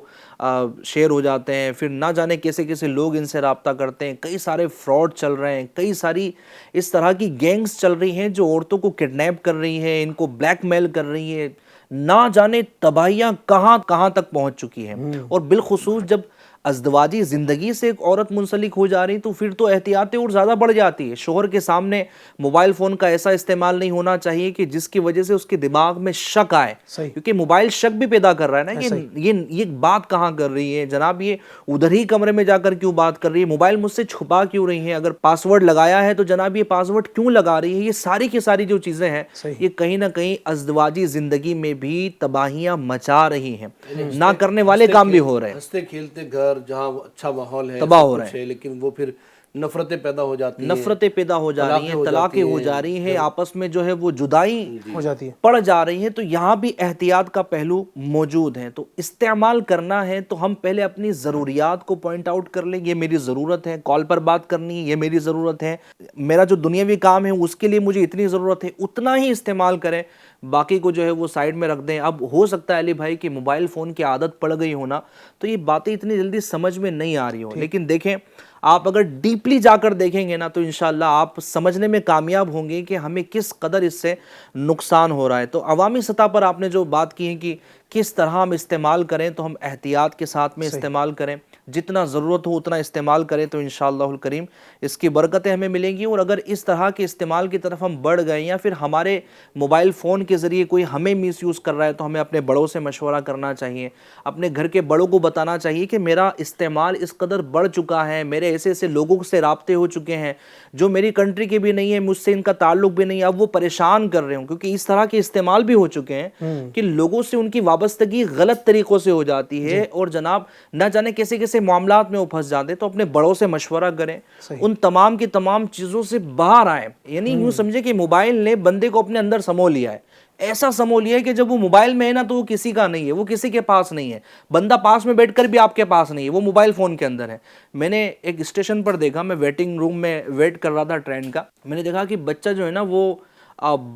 [SPEAKER 4] شیئر ہو جاتے ہیں, پھر نہ جانے کیسے کیسے لوگ ان سے رابطہ کرتے ہیں. کئی سارے فراڈ چل رہے ہیں, کئی ساری اس طرح کی گینگز چل رہی ہیں جو عورتوں کو کڈنیپ کر رہی ہیں, ان کو بلیک میل کر رہی ہیں. نہ جانے تباہیاں کہاں کہاں تک پہنچ چکی ہیں. اور بالخصوص جب ازدواجی زندگی سے ایک عورت منسلک ہو جا رہی تو پھر تو احتیاطیں اور زیادہ بڑھ جاتی ہے. شوہر کے سامنے موبائل فون کا ایسا استعمال نہیں ہونا چاہیے کہ جس کی وجہ سے اس کے دماغ میں شک آئے, کیونکہ موبائل شک بھی پیدا کر رہا ہے نا کہ یہ بات کہاں کر رہی ہے جناب, یہ ادھر ہی کمرے میں جا کر کیوں بات کر رہی ہے, موبائل مجھ سے چھپا کیوں رہی ہے, اگر پاسورڈ لگایا ہے تو جناب یہ پاسورڈ کیوں لگا رہی ہے. یہ ساری کی ساری جو چیزیں ہیں یہ کہیں نہ کہیں ازدواجی زندگی میں بھی تباہیاں مچا رہی ہیں. نہ کرنے والے کام بھی ہو رہے ہیں.
[SPEAKER 5] ہنستے کھیلتے گھر جہاں اچھا ماحول ہے
[SPEAKER 4] تباہ ہو رہے ہیں,
[SPEAKER 5] لیکن وہ پھر نفرتیں پیدا ہو جاتی ہیں,
[SPEAKER 4] نفرتیں پیدا ہو جا رہی ہیں, طلاقیں ہو جا رہی ہیں, آپس میں جو ہے وہ جدائی ہو جاتی ہے, پڑ جا رہی ہیں. تو یہاں بھی احتیاط کا پہلو موجود ہے. تو استعمال کرنا ہے تو ہم پہلے اپنی ضروریات کو پوائنٹ آؤٹ کر لیں. یہ میری ضرورت ہے, کال پر بات کرنی ہے, یہ میری ضرورت ہے, میرا جو دنیاوی کام ہے اس کے لیے مجھے اتنی ضرورت ہے, اتنا ہی استعمال کریں. باقی کو جو ہے وہ سائڈ میں رکھ دیں. اب ہو سکتا ہے علی بھائی کہ موبائل فون کی عادت پڑ گئی ہونا تو یہ باتیں اتنی جلدی سمجھ میں نہیں آ رہی ہوں, لیکن دیکھیں آپ اگر ڈیپلی جا کر دیکھیں گے نا تو انشاءاللہ آپ سمجھنے میں کامیاب ہوں گے کہ ہمیں کس قدر اس سے نقصان ہو رہا ہے. تو عوامی سطح پر آپ نے جو بات کی ہے کہ کس طرح ہم استعمال کریں, تو ہم احتیاط کے ساتھ میں استعمال کریں, جتنا ضرورت ہو اتنا استعمال کریں, تو انشاءاللہ الکریم اس کی برکتیں ہمیں ملیں گی. اور اگر اس طرح کے استعمال کی طرف ہم بڑھ گئے یا پھر ہمارے موبائل فون کے ذریعے کوئی ہمیں مس یوز کر رہا ہے, تو ہمیں اپنے بڑوں سے مشورہ کرنا چاہیے, اپنے گھر کے بڑوں کو بتانا چاہیے کہ میرا استعمال اس قدر بڑھ چکا ہے, میرے ایسے ایسے لوگوں سے رابطے ہو چکے ہیں جو میری کنٹری کے بھی نہیں ہیں, مجھ سے ان کا تعلق بھی نہیں ہے, اب وہ پریشان کر رہے ہوں, کیونکہ اس طرح کے استعمال بھی ہو چکے ہیں کہ لوگوں سے ان کی وابستگی غلط طریقوں سے ہو جاتی ہے, اور جناب نہ جانے کیسے کیسے معاملات میں وہ پھنس جاتے ہیں. تو اپنے بڑوں سے مشورہ کریں, ان تمام کی تمام چیزوں سے باہر آئیں. یعنی یوں سمجھے کہ موبائل نے بندے کو اپنے اندر سمو لیا ہے, ایسا سمو لیا ہے کہ جب وہ موبائل میں ہے نا تو وہ کسی کا نہیں ہے, وہ کسی کے پاس نہیں ہے, بندہ پاس میں بیٹھ کر بھی آپ کے پاس نہیں ہے, وہ موبائل فون کے اندر ہے. میں نے ایک اسٹیشن پر دیکھا, میں ویٹنگ روم میں ویٹ کر رہا تھا ٹرین کا, میں نے دیکھا کہ بچہ جو ہے نا وہ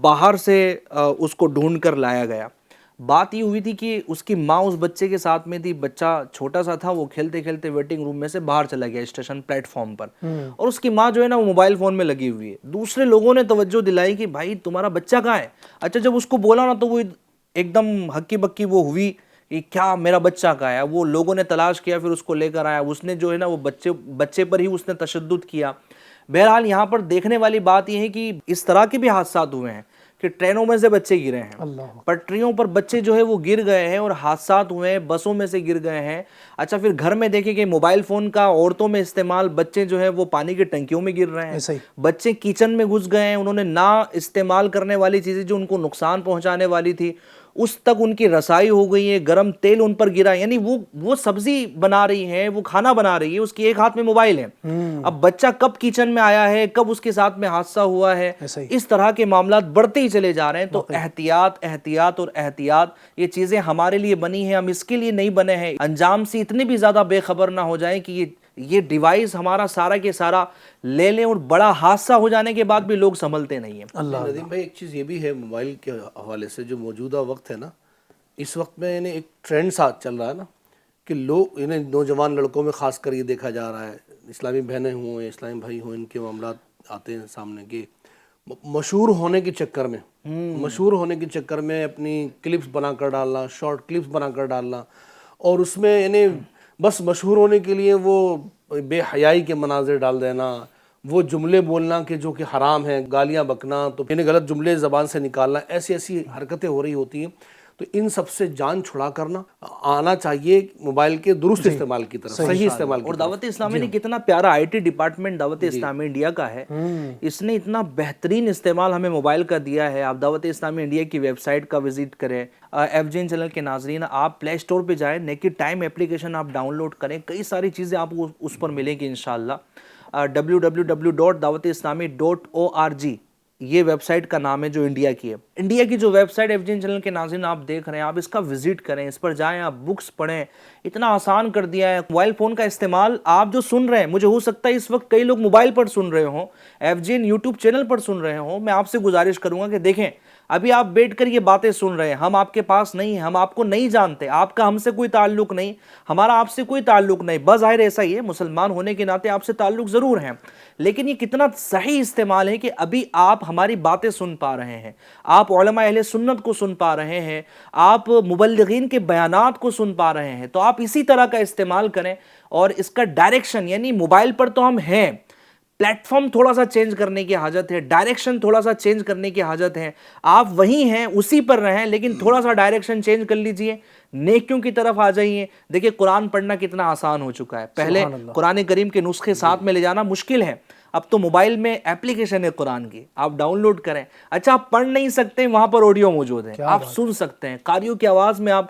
[SPEAKER 4] باہر سے اس کو ڈھونڈ کر لایا گیا. بات یہ ہوئی تھی کہ اس کی ماں اس بچے کے ساتھ میں تھی, بچہ چھوٹا سا تھا, وہ کھیلتے کھیلتے ویٹنگ روم میں سے باہر چلا گیا اسٹیشن پلیٹ فارم پر, اور اس کی ماں جو ہے نا وہ موبائل فون میں لگی ہوئی ہے. دوسرے لوگوں نے توجہ دلائی کہ بھائی تمہارا بچہ کہاں ہے. اچھا جب اس کو بولا نا تو وہ ایک دم ہکی بکی وہ ہوئی کہ کیا میرا بچہ کہاں ہے. وہ لوگوں نے تلاش کیا, پھر اس کو لے کر آیا, اس نے جو ہے نا وہ بچے پر ہی اس نے تشدد کیا. بہرحال یہاں پر دیکھنے والی بات یہ ہے کہ اس طرح کے بھی حادثات ہوئے ہیں کہ ٹرینوں میں سے بچے گرے ہیں, پٹریوں پر بچے جو ہے وہ گر گئے ہیں, اور حادثات ہوئے ہیں, بسوں میں سے گر گئے ہیں. اچھا پھر گھر میں دیکھیں کہ موبائل فون کا عورتوں میں استعمال, بچے جو ہے وہ پانی کی ٹنکیوں میں گر رہے ہیں, بچے کچن میں گھس گئے ہیں, انہوں نے نہ استعمال کرنے والی چیزیں جو ان کو نقصان پہنچانے والی تھی اس تک ان کی رسائی ہو گئی ہے, گرم تیل ان پر گرا. یعنی وہ سبزی بنا رہی ہے, وہ کھانا بنا رہی ہے, اس کی ایک ہاتھ میں موبائل ہے. اب بچہ کب کچن میں آیا ہے, کب اس کے ساتھ میں حادثہ ہوا ہے, اس طرح کے معاملات بڑھتے ہی چلے جا رہے ہیں. تو احتیاط احتیاط اور احتیاط, یہ چیزیں ہمارے لیے بنی ہیں, ہم اس کے لیے نہیں بنے ہیں. انجام سے اتنے بھی زیادہ بے خبر نہ ہو جائیں کہ یہ ڈیوائس ہمارا سارا کے سارا لے لیں, اور بڑا حادثہ ہو جانے کے بعد بھی لوگ سنبھلتے نہیں ہیں.
[SPEAKER 5] ندیم بھائی ایک چیز یہ بھی ہے موبائل کے حوالے سے, جو موجودہ وقت ہے نا, اس وقت میں یعنی ایک ٹرینڈ ساتھ چل رہا ہے نا کہ لوگ یعنی نوجوان لڑکوں میں خاص کر یہ دیکھا جا رہا ہے, اسلامی بہنیں ہوں یا اسلامی بھائی ہوں, ان کے معاملات آتے ہیں سامنے کہ مشہور ہونے کے چکر میں اپنی کلپس بنا کر ڈالنا, شارٹ کلپس بنا کر ڈالنا, اور اس میں یعنی بس مشہور ہونے کے لیے وہ بے حیائی کے مناظر ڈال دینا, وہ جملے بولنا کہ جو کہ حرام ہیں, گالیاں بکنا, تو یعنی غلط جملے زبان سے نکالنا, ایسی حرکتیں ہو رہی ہوتی ہیں. تو ان سب سے جان چھڑا کرنا آنا چاہیے موبائل کے درست استعمال کی طرف, صحیح استعمال کی طرف.
[SPEAKER 4] اور دعوت اسلامی نے کتنا پیارا آئی ٹی ڈپارٹمنٹ دعوت اسلامی انڈیا کا ہے, اس نے اتنا بہترین استعمال ہمیں موبائل کا دیا ہے. آپ دعوت اسلامی انڈیا کی ویب سائٹ کا وزٹ کریں, ایف جین چینل کے ناظرین آپ پلے اسٹور پہ جائیں, نیکڈ ٹائم اپلیکیشن آپ ڈاؤن لوڈ کریں, کئی ساری چیزیں آپ کو اس پر ملیں گی انشاءاللہ. www.dawat-islami.org یہ ویب سائٹ کا نام ہے جو انڈیا کی ہے. انڈیا کی جو ویب سائٹ ایف جین چینل کے ناظرین آپ دیکھ رہے ہیں, آپ اس کا وزٹ کریں, اس پر جائیں, آپ بکس پڑھیں, اتنا آسان کر دیا ہے. موبائل فون کا استعمال آپ جو سن رہے ہیں, مجھے ہو سکتا ہے اس وقت کئی لوگ موبائل پر سن رہے ہوں, ایف جین یوٹیوب چینل پر سن رہے ہوں, میں آپ سے گزارش کروں گا کہ دیکھیں ابھی آپ بیٹھ کر یہ باتیں سن رہے ہیں, ہم آپ کے پاس نہیں ہیں, ہم آپ کو نہیں جانتے, آپ کا ہم سے کوئی تعلق نہیں, ہمارا آپ سے کوئی تعلق نہیں. بظاہر ایسا ہی ہے, مسلمان ہونے کے ناطے آپ سے تعلق ضرور ہیں, لیکن یہ کتنا صحیح استعمال ہے کہ ابھی آپ ہماری باتیں سن پا رہے ہیں, آپ علماء اہل سنت کو سن پا رہے ہیں, آپ مبلغین کے بیانات کو سن پا رہے ہیں. تو آپ اسی طرح کا استعمال کریں, اور اس کا ڈائریکشن, یعنی موبائل پر تو ہم ہیں, پلیٹ فارم تھوڑا سا چینج کرنے کی حاجت ہے, ڈائریکشن تھوڑا سا چینج کرنے کی حاجت ہے. آپ وہی ہیں, اسی پر رہیں, لیکن تھوڑا سا ڈائریکشن چینج کر لیجئے, نیکیوں کی طرف آ جائیے. دیکھیں قرآن پڑھنا کتنا آسان ہو چکا ہے, پہلے قرآن کریم کے نسخے ساتھ میں لے جانا مشکل ہے, اب تو موبائل میں اپلیکیشن ہے قرآن کی, آپ ڈاؤن لوڈ کریں. اچھا آپ پڑھ نہیں سکتے, وہاں پر آڈیو موجود ہے, آپ سن سکتے ہیں, قاریوں کی آواز میں آپ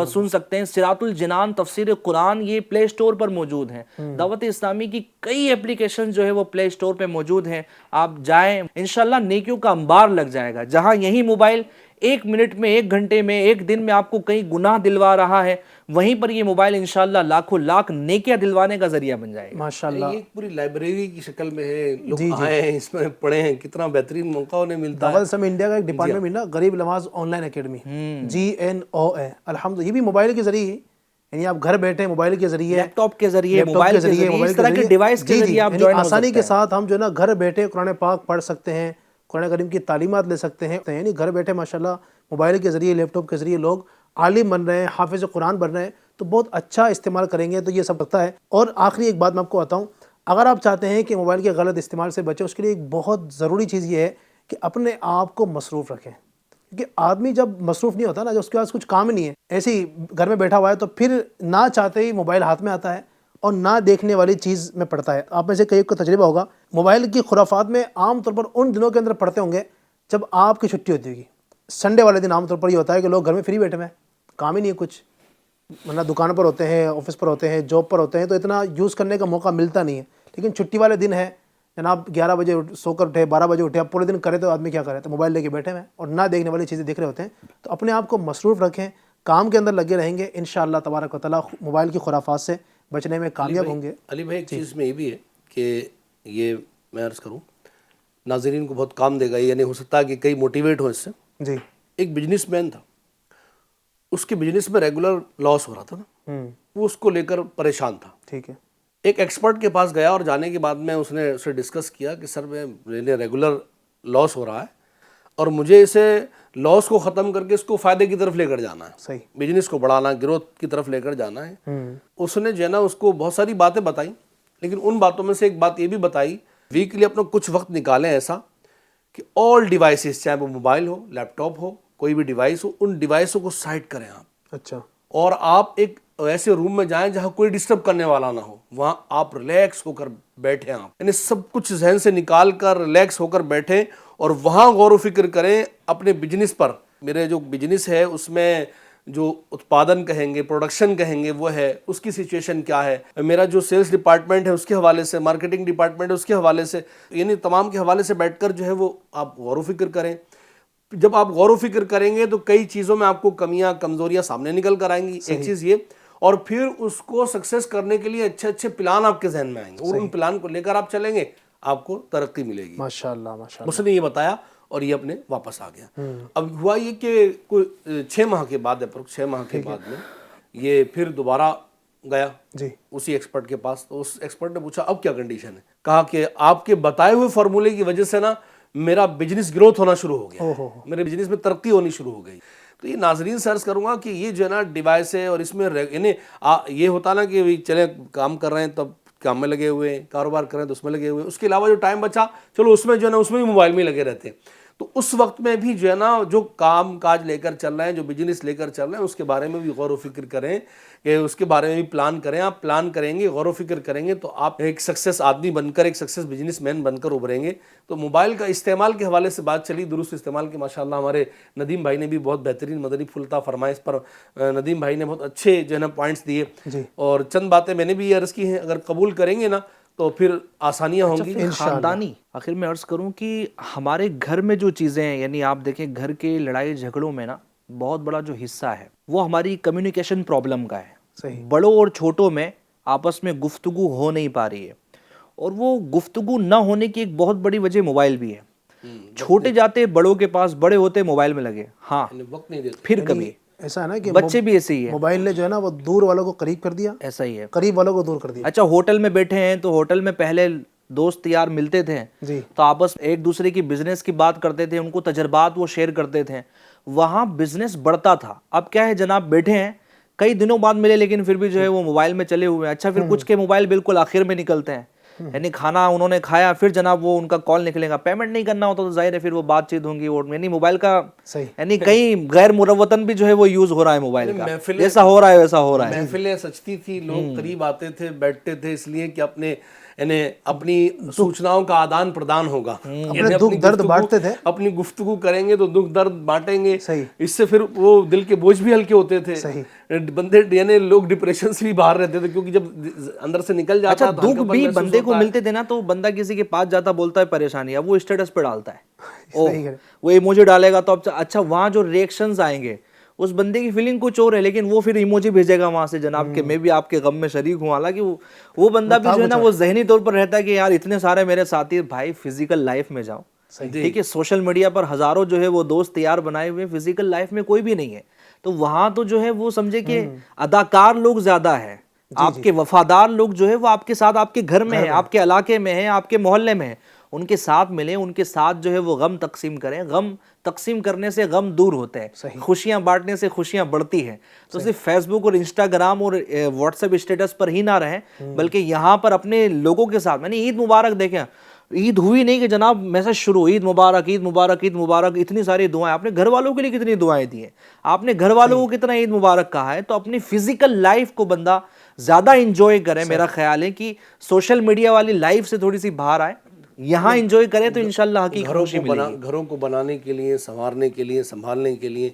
[SPEAKER 4] سن سکتے ہیں. صراط الجنان تفسیر قرآن یہ پلے اسٹور پر موجود ہیں. دعوت اسلامی کی کئی اپلیکیشن جو ہے وہ پلے اسٹور پہ موجود ہیں, آپ جائیں, انشاءاللہ نیکیوں کا انبار لگ جائے گا. جہاں یہی موبائل ایک منٹ میں، ایک گھنٹے میں، ایک دن میں آپ کو کئی گناہ دلوا رہا ہے، وہیں پر یہ موبائل انشاءاللہ لاکھوں لاکھ نیکیاں دلوانے کا ذریعہ بن جائے گا.
[SPEAKER 2] ماشاءاللہ.
[SPEAKER 5] یہ ایک پوری لائبریری کی شکل میں ہے، لوگ آئے ہیں اس میں پڑھے ہیں، کتنا بہترین موقع انہیں ملتا ہے.
[SPEAKER 2] دعوت اسلامی انڈیا کا ایک ڈپارٹمنٹ بھی نا غریب نواز آن لائن اکیڈمی GNOA الحمد، یہ بھی موبائل کے ذریعے، یعنی آپ گھر بیٹھے موبائل کے ذریعے،
[SPEAKER 4] لیپ ٹاپ کے ذریعے، موبائل کے ذریعے، اس طرح کے ڈیوائس کے ذریعے آپ جوائن ہو
[SPEAKER 2] آسانی
[SPEAKER 4] سکتے
[SPEAKER 2] کے
[SPEAKER 4] ہیں.
[SPEAKER 2] ساتھ ہم جو ہے نا گھر بیٹھے قرآن پاک پڑھ سکتے ہیں، قرآن کریم کی تعلیمات لے سکتے ہیں. یعنی گھر بیٹھے ماشاءاللہ موبائل کے ذریعے، لیپ ٹاپ کے ذریعے لوگ عالم بن رہے ہیں، حافظ قرآن بن رہے ہیں. تو بہت اچھا استعمال کریں گے تو یہ سب لگتا ہے. اور آخری ایک بات میں آپ کو بتاؤں، اگر آپ چاہتے ہیں کہ موبائل کے غلط استعمال سے بچیں، اس کے لیے ایک بہت ضروری چیز یہ ہے کہ اپنے آپ کو مصروف رکھیں. کیونکہ آدمی جب مصروف نہیں ہوتا نا، جب اس کے پاس کچھ کام نہیں ہے، ایسے ہی گھر میں بیٹھا ہوا ہے، تو پھر نہ چاہتے ہی موبائل ہاتھ میں آتا ہے اور نہ دیکھنے والی چیز میں پڑتا ہے. آپ میں سے کئی کو تجربہ ہوگا، موبائل کی خرافات میں عام طور پر ان دنوں کے اندر پڑھتے ہوں گے جب آپ کی چھٹی ہوتی ہوگی. سنڈے والے دن عام طور پر یہ ہوتا ہے کہ لوگ گھر میں فری بیٹھے ہوئے ہیں، کام ہی نہیں ہے کچھ، ورنہ دکان پر ہوتے ہیں، آفس پر ہوتے ہیں، جاب پر ہوتے ہیں، تو اتنا یوز کرنے کا موقع ملتا نہیں ہے. لیکن چھٹی والے دن ہے جناب، 11 بجے سو کر اٹھے، 12 بجے اٹھے، اب پورے دن کرے تو آدمی کیا کرے؟ تو موبائل لے کے بیٹھے ہوئے ہیں اور نہ دیکھنے والی چیزیں دیکھ رہے ہوتے ہیں. تو اپنے آپ کو مصروف رکھیں، کام کے اندر لگے رہیں گے، انشاءاللہ تبارک و تعالیٰ موبائل کی خرافات سے بچنے میں کامیاب ہوں گے.
[SPEAKER 5] علی بھائی ایک چیز میں یہ بھی ہے کہ یہ میں عرض کروں ناظرین کو بہت کام دے گا، یعنی ہو سکتا ہے کہ کئی موٹیویٹ ہو اس سے.
[SPEAKER 2] جی.
[SPEAKER 5] ایک بزنس مین تھا، اس کے بزنس میں ریگولر لاس ہو رہا تھا نا، وہ اس کو لے کر پریشان تھا.
[SPEAKER 2] ٹھیک ہے.
[SPEAKER 5] ایک ایکسپرٹ کے پاس گیا اور جانے کے بعد میں اس نے اسے ڈسکس کیا کہ سر میں ریگولر لاس ہو رہا ہے اور مجھے اسے لاس کو ختم کر کے اس کو فائدے کی طرف لے کر جانا ہے،
[SPEAKER 2] صحیح،
[SPEAKER 5] بزنس کو بڑھانا، گروتھ کی طرف لے کر جانا ہے. اس نے جو ہے نا اس کو بہت ساری باتیں بتائیں، لیکن ان باتوں میں سے ایک بات یہ بھی بتائی، ویکلی اپنا کچھ وقت نکالیں ایسا کہ آل ڈیوائسز، چاہے وہ موبائل ہو، لیپ ٹاپ ہو، کوئی بھی ڈیوائس ہو، ان ڈیوائسوں کو سائڈ کریں آپ.
[SPEAKER 2] اچھا.
[SPEAKER 5] اور آپ ایک ایسے روم میں جائیں جہاں کوئی ڈسٹرب کرنے والا نہ ہو، وہاں آپ ریلیکس ہو کر بیٹھیں، آپ یعنی سب کچھ ذہن سے نکال کر ریلیکس ہو کر بیٹھیں اور وہاں غور و فکر کریں اپنے بزنس پر. میرے جو بزنس ہے اس میں جو اتپادن کہیں گے، پروڈکشن کہیں گے، وہ ہے، اس کی سچویشن کیا ہے، میرا جو سیلز ڈپارٹمنٹ ہے اس کے حوالے سے، مارکیٹنگ ڈپارٹمنٹ ہے اس کے حوالے سے، یعنی تمام کے حوالے سے بیٹھ کر جو ہے وہ آپ غور و فکر کریں. جب آپ غور و فکر کریں گے تو کئی چیزوں میں آپ کو کمیاں، کمزوریاں سامنے نکل کر آئیں گی. ایک چیز یہ، اور پھر اس کو سکسیس کرنے کے لیے اچھے اچھے پلان آپ کے ذہن میں آئیں گے اور ان پلان کو لے کر آپ چلیں گے، آپ کو ترقی ملے گی.
[SPEAKER 2] ماشاءاللہ ماشاءاللہ.
[SPEAKER 5] اس نے یہ بتایا اور یہ اپنے واپس آ گیا. اب ہوا یہ کہ کوئی 6 ماہ کے بعد، 6 ماہ کے بعد میں یہ پھر دوبارہ گیا
[SPEAKER 2] جی
[SPEAKER 5] اسی ایکسپرٹ کے پاس. تو اس ایکسپرٹ نے پوچھا اب کیا کنڈیشن ہے؟ کہا کہ آپ کے بتائے ہوئے فارمولے کی وجہ سے نا میرا بزنس گروتھ ہونا شروع ہو گیا، میرے بزنس میں ترقی ہونی شروع ہو گئی. تو یہ ناظرین سے عرض کروں گا کہ یہ جو ہے نا ڈیوائس ہے، اور اس میں یعنی یہ ہوتا نا کہ چلیں کام کر رہے ہیں تب کام میں لگے ہوئے ہیں، کاروبار کر رہے ہیں تو اس میں لگے ہوئے ہیں، اس کے علاوہ جو ٹائم بچا چلو اس میں جو ہے نا اس میں بھی موبائل میں لگے رہتے ہیں. تو اس وقت میں بھی جو ہے نا جو کام کاج لے کر چل رہے ہیں، جو بزنس لے کر چل رہے ہیں، اس کے بارے میں بھی غور و فکر کریں کہ اس کے بارے میں بھی پلان کریں. آپ پلان کریں گے، غور و فکر کریں گے تو آپ ایک سکسیس آدمی بن کر، ایک سکسیس بزنس مین بن کر ابھریں گے. تو موبائل کا استعمال کے حوالے سے بات چلی، درست استعمال کے ماشاءاللہ ہمارے ندیم بھائی نے بھی بہت بہترین مدنی پھولتا فرمائے. اس پر ندیم بھائی نے بہت اچھے جو ہے نا پوائنٹس دیے، اور چند باتیں میں نے بھی یہ عرض کی ہیں، اگر قبول کریں گے نا تو پھر آسانیاں ہوں گی.
[SPEAKER 4] خاندانی آخر میں عرض کروں کہ ہمارے گھر میں جو چیزیں ہیں، یعنی آپ دیکھیں گھر کے لڑائی جھگڑوں میں نا بہت بڑا جو حصہ ہے وہ ہماری کمیونیکیشن پرابلم کا ہے. بڑوں اور چھوٹوں میں آپس میں گفتگو ہو نہیں پا رہی ہے، اور وہ گفتگو نہ ہونے کی ایک بہت بڑی وجہ موبائل بھی ہے. چھوٹے جاتے بڑوں کے پاس، بڑے ہوتے موبائل میں لگے. ہاں
[SPEAKER 5] وقت نہیں دیتے.
[SPEAKER 4] پھر کبھی
[SPEAKER 2] ایسا ہے نا کہ
[SPEAKER 4] بچے بھی ایسے ہی ہے،
[SPEAKER 2] موبائل نے جو ہے نا وہ دور والوں کو قریب کر دیا،
[SPEAKER 4] ایسا ہی ہے،
[SPEAKER 2] قریب والوں کو دور کر دیا.
[SPEAKER 4] اچھا ہوٹل میں بیٹھے ہیں تو ہوٹل میں پہلے دوست یار ملتے تھے تو آپس ایک دوسرے کی بزنس کی بات کرتے تھے، ان کو تجربات وہ شیئر کرتے تھے، وہاں بزنس بڑھتا تھا. اب کیا ہے جناب، بیٹھے ہیں کئی دنوں بعد ملے لیکن پھر بھی جو ہے وہ موبائل میں چلے ہوئے ہیں. اچھا پھر کچھ کے موبائل بالکل آخر میں نکلتے ہیں، یعنی کھانا انہوں نے کھایا پھر جناب وہ ان کا کال نکلے گا، پیمنٹ نہیں کرنا ہوتا تو ظاہر ہے پھر وہ بات چیت ہوں گی. یعنی موبائل کا یعنی کئی غیر مروتن بھی جو ہے وہ یوز ہو رہا ہے موبائل کا، جیسا ہو رہا ہے ویسا ہو رہا ہے.
[SPEAKER 5] محفلیں سجتی تھی، لوگ قریب آتے تھے، بیٹھتے تھے، اس لیے کہ اپنے یعنی اپنی سوچناؤں کا آدان پردان ہوگا,
[SPEAKER 2] اپنے دکھ درد بانٹتے تھے,
[SPEAKER 5] اپنی گفتگو کریں گے تو دکھ درد بانٹیں گے,
[SPEAKER 2] صحیح,
[SPEAKER 5] اس سے پھر وہ دل کے بوجھ بھی ہلکے ہوتے تھے, بندے یعنی لوگ ڈپریشن سے بھی باہر رہتے تھے, کیونکہ جب اندر سے نکل جاتا
[SPEAKER 4] اچھا دکھ بھی بندے کو ملتے تھے نا, تو بندہ کسی کے پاس جاتا بولتا ہے پریشانی, اب وہ اسٹیٹس پہ ڈالتا ہے, وہ ایموجی ڈالے گا تو اب اچھا وہاں جو ریئیکشنز آئیں گے اس بندے کی فیلنگ کچھ اور ہے, لیکن وہ پھر ایموجی بھیجے گا وہاں سے جناب کہ میں بھی آپ کے غم میں شریک ہوں, حالانکہ وہ بندہ بھی جو ہے نا وہ ذہنی طور پر رہتا ہے کہ یار اتنے سارے میرے ساتھی, بھائی فزیکل لائف میں جاؤ, ٹھیک ہے, سوشل میڈیا پر ہزاروں جو ہے وہ دوست تیار بنائے ہوئے, فزیکل لائف میں کوئی بھی نہیں ہے, تو وہاں تو جو ہے وہ سمجھے کہ اداکار لوگ زیادہ ہیں, آپ کے وفادار لوگ جو ہے وہ آپ کے ساتھ آپ کے گھر میں ہیں, آپ کے علاقے میں ہیں, آپ کے محلے میں ہیں, ان کے ساتھ ملیں, ان کے ساتھ جو ہے وہ غم تقسیم کریں, غم تقسیم کرنے سے غم دور ہوتے ہیں, خوشیاں بانٹنے سے خوشیاں بڑھتی ہیں, تو صرف فیس بک اور انسٹاگرام اور واٹس ایپ اسٹیٹس پر ہی نہ رہیں, بلکہ یہاں پر اپنے لوگوں کے ساتھ, میں نے عید مبارک دیکھیں, عید ہوئی نہیں کہ جناب میسج شروع, عید مبارک عید مبارک عید مبارک, اتنی ساری دعائیں, آپ نے گھر والوں کے لیے کتنی دعائیں دی ہیں, آپ نے گھر والوں کو کتنا عید مبارک کہا ہے, تو اپنی فزیکل لائف کو بندہ زیادہ انجوائے کرے, میرا خیال ہے کہ سوشل میڈیا والی لائف سے تھوڑی سی باہر آئے, یہاں انجوائے کریں تو انشاءاللہ حقیقی خوشی ملے گی.
[SPEAKER 5] گھروں کو بنانے کے لیے, سنوارنے کے لیے, سنبھالنے کے لیے,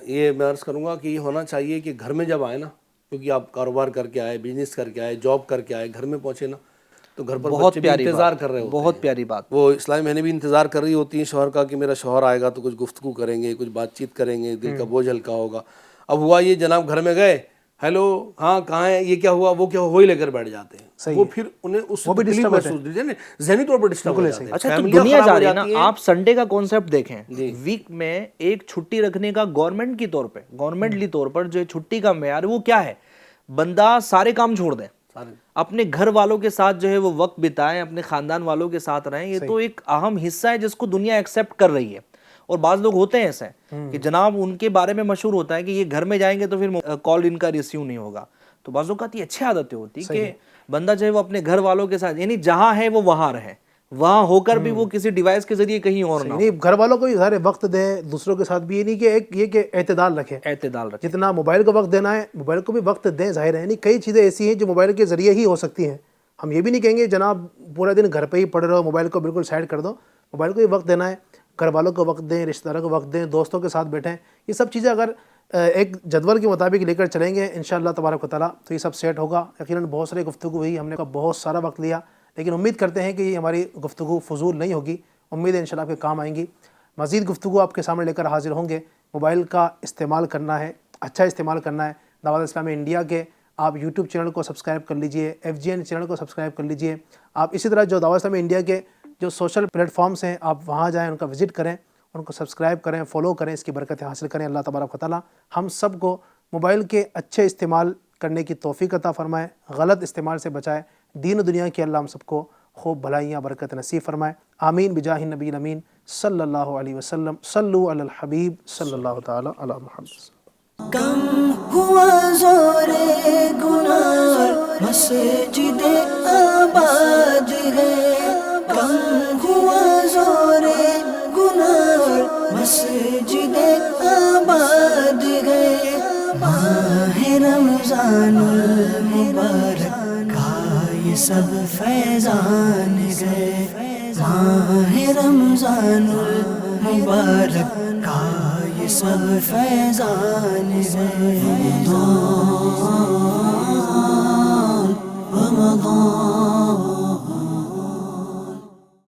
[SPEAKER 5] یہ میں عرض کروں گا کہ یہ ہونا چاہیے کہ گھر میں جب آئے نا, کیونکہ آپ کاروبار کر کے آئے, بزنس کر کے آئے, جاب کر کے آئے, گھر میں پہنچے نا, تو گھر پر بچے بھی انتظار کر رہے ہوتے ہیں,
[SPEAKER 4] بہت پیاری بات,
[SPEAKER 5] وہ اسلامی بہنیں بھی انتظار کر رہی ہوتی ہیں شوہر کا کہ میرا شوہر آئے گا تو کچھ گفتگو کریں گے, کچھ بات چیت کریں گے, دل کا بوجھ ہلکا ہوگا. اب ہوا یہ جناب گھر میں گئے, ہیلو ہاں کہاں ہے, یہ کیا ہوا, وہ کیا ہوا, وہی لے کر بیٹھ جاتے ہیں, وہ پھر انہیں اس ذہنی طور پر ڈسٹرب ہو جاتے ہیں.
[SPEAKER 4] اچھا تو دنیا جا رہی ہے نا, آپ سنڈے کا کانسیپٹ دیکھیں, ویک میں ایک چھٹی رکھنے کا گورنمنٹ کی طور پہ, گورنمنٹلی طور پر جو چھٹی کا معیار وہ کیا ہے, بندہ سارے کام چھوڑ دیں, اپنے گھر والوں کے ساتھ جو ہے وہ وقت بتائیں, اپنے خاندان والوں کے ساتھ رہیں, یہ تو ایک اہم حصہ ہے جس کو دنیا ایکسیپٹ کر رہی ہے. اور بعض لوگ ہوتے ہیں ایسے کہ جناب ان کے بارے میں مشہور ہوتا ہے کہ یہ گھر میں جائیں گے تو پھر کال ان کا ریسیو نہیں ہوگا, تو بعض اوقات یہ اچھی عادتیں ہوتی کہ بندہ جو ہے وہ اپنے گھر والوں کے ساتھ, یعنی جہاں ہے وہ وہاں رہے, وہاں ہو کر بھی وہ کسی ڈیوائس کے ذریعے کہیں اور نہ,
[SPEAKER 2] گھر والوں کو بھی سارے وقت دیں, دوسروں کے ساتھ بھی, یہ نہیں کہ ایک یہ کہ اعتدال رکھیں, جتنا موبائل کو وقت دینا ہے موبائل کو بھی وقت دیں, ظاہر ہے, نہیں کئی چیزیں ایسی ہیں جو موبائل کے ذریعے ہی ہو سکتی ہیں. ہم یہ بھی نہیں کہیں گے جناب پورا دن گھر پہ ہی پڑے رہو, موبائل کو بالکل سائڈ کر دو, موبائل کو بھی وقت دینا ہے, گھر والوں کو وقت دیں, رشتہ داروں کو وقت دیں, دوستوں کے ساتھ بیٹھیں. یہ سب چیزیں اگر ایک جدول کے مطابق لے کر چلیں گے انشاءاللہ تبارک و تعالیٰ تو یہ سب سیٹ ہوگا. یقیناً بہت ساری گفتگو ہوئی, ہم نے بہت سارا وقت لیا, لیکن امید کرتے ہیں کہ یہ ہماری گفتگو فضول نہیں ہوگی, امید ہے انشاءاللہ آپ کے کام آئیں گی. مزید گفتگو آپ کے سامنے لے کر حاضر ہوں گے. موبائل کا استعمال کرنا ہے, اچھا استعمال کرنا ہے. دعوت اسلامی انڈیا کے آپ یوٹیوب چینل کو سبسکرائب کر لیجئے, FGN چینل کو سبسکرائب کر لیجئے. آپ اسی طرح جو دعوت اسلامی انڈیا کے جو سوشل پلیٹ فارمز ہیں آپ وہاں جائیں, ان کا وزٹ کریں, ان کو سبسکرائب کریں, فالو کریں, اس کی برکتیں حاصل کریں. اللہ تبارک و تعالیٰ ہم سب کو موبائل کے اچھے استعمال کرنے کی توفیق عطا فرمائے, غلط استعمال سے بچائے, دین و دنیا کی اللہ ہم سب کو خوب بھلائیاں برکت نصیب فرمائے. آمین بجاہ النبی الامین صلی اللہ علیہ وسلم. صلو علی الحبیب صلی اللہ تعالی علی محمد.
[SPEAKER 1] کم ہوا زور گناہ مسجد آباد ہے, کم ہوا زور گناہ مسجد آباد ہے. ماہ رمضان المبارک کا یہ سب فیضان گئے, ماہ رمضان المبارک کا یہ سب فیضان گئے.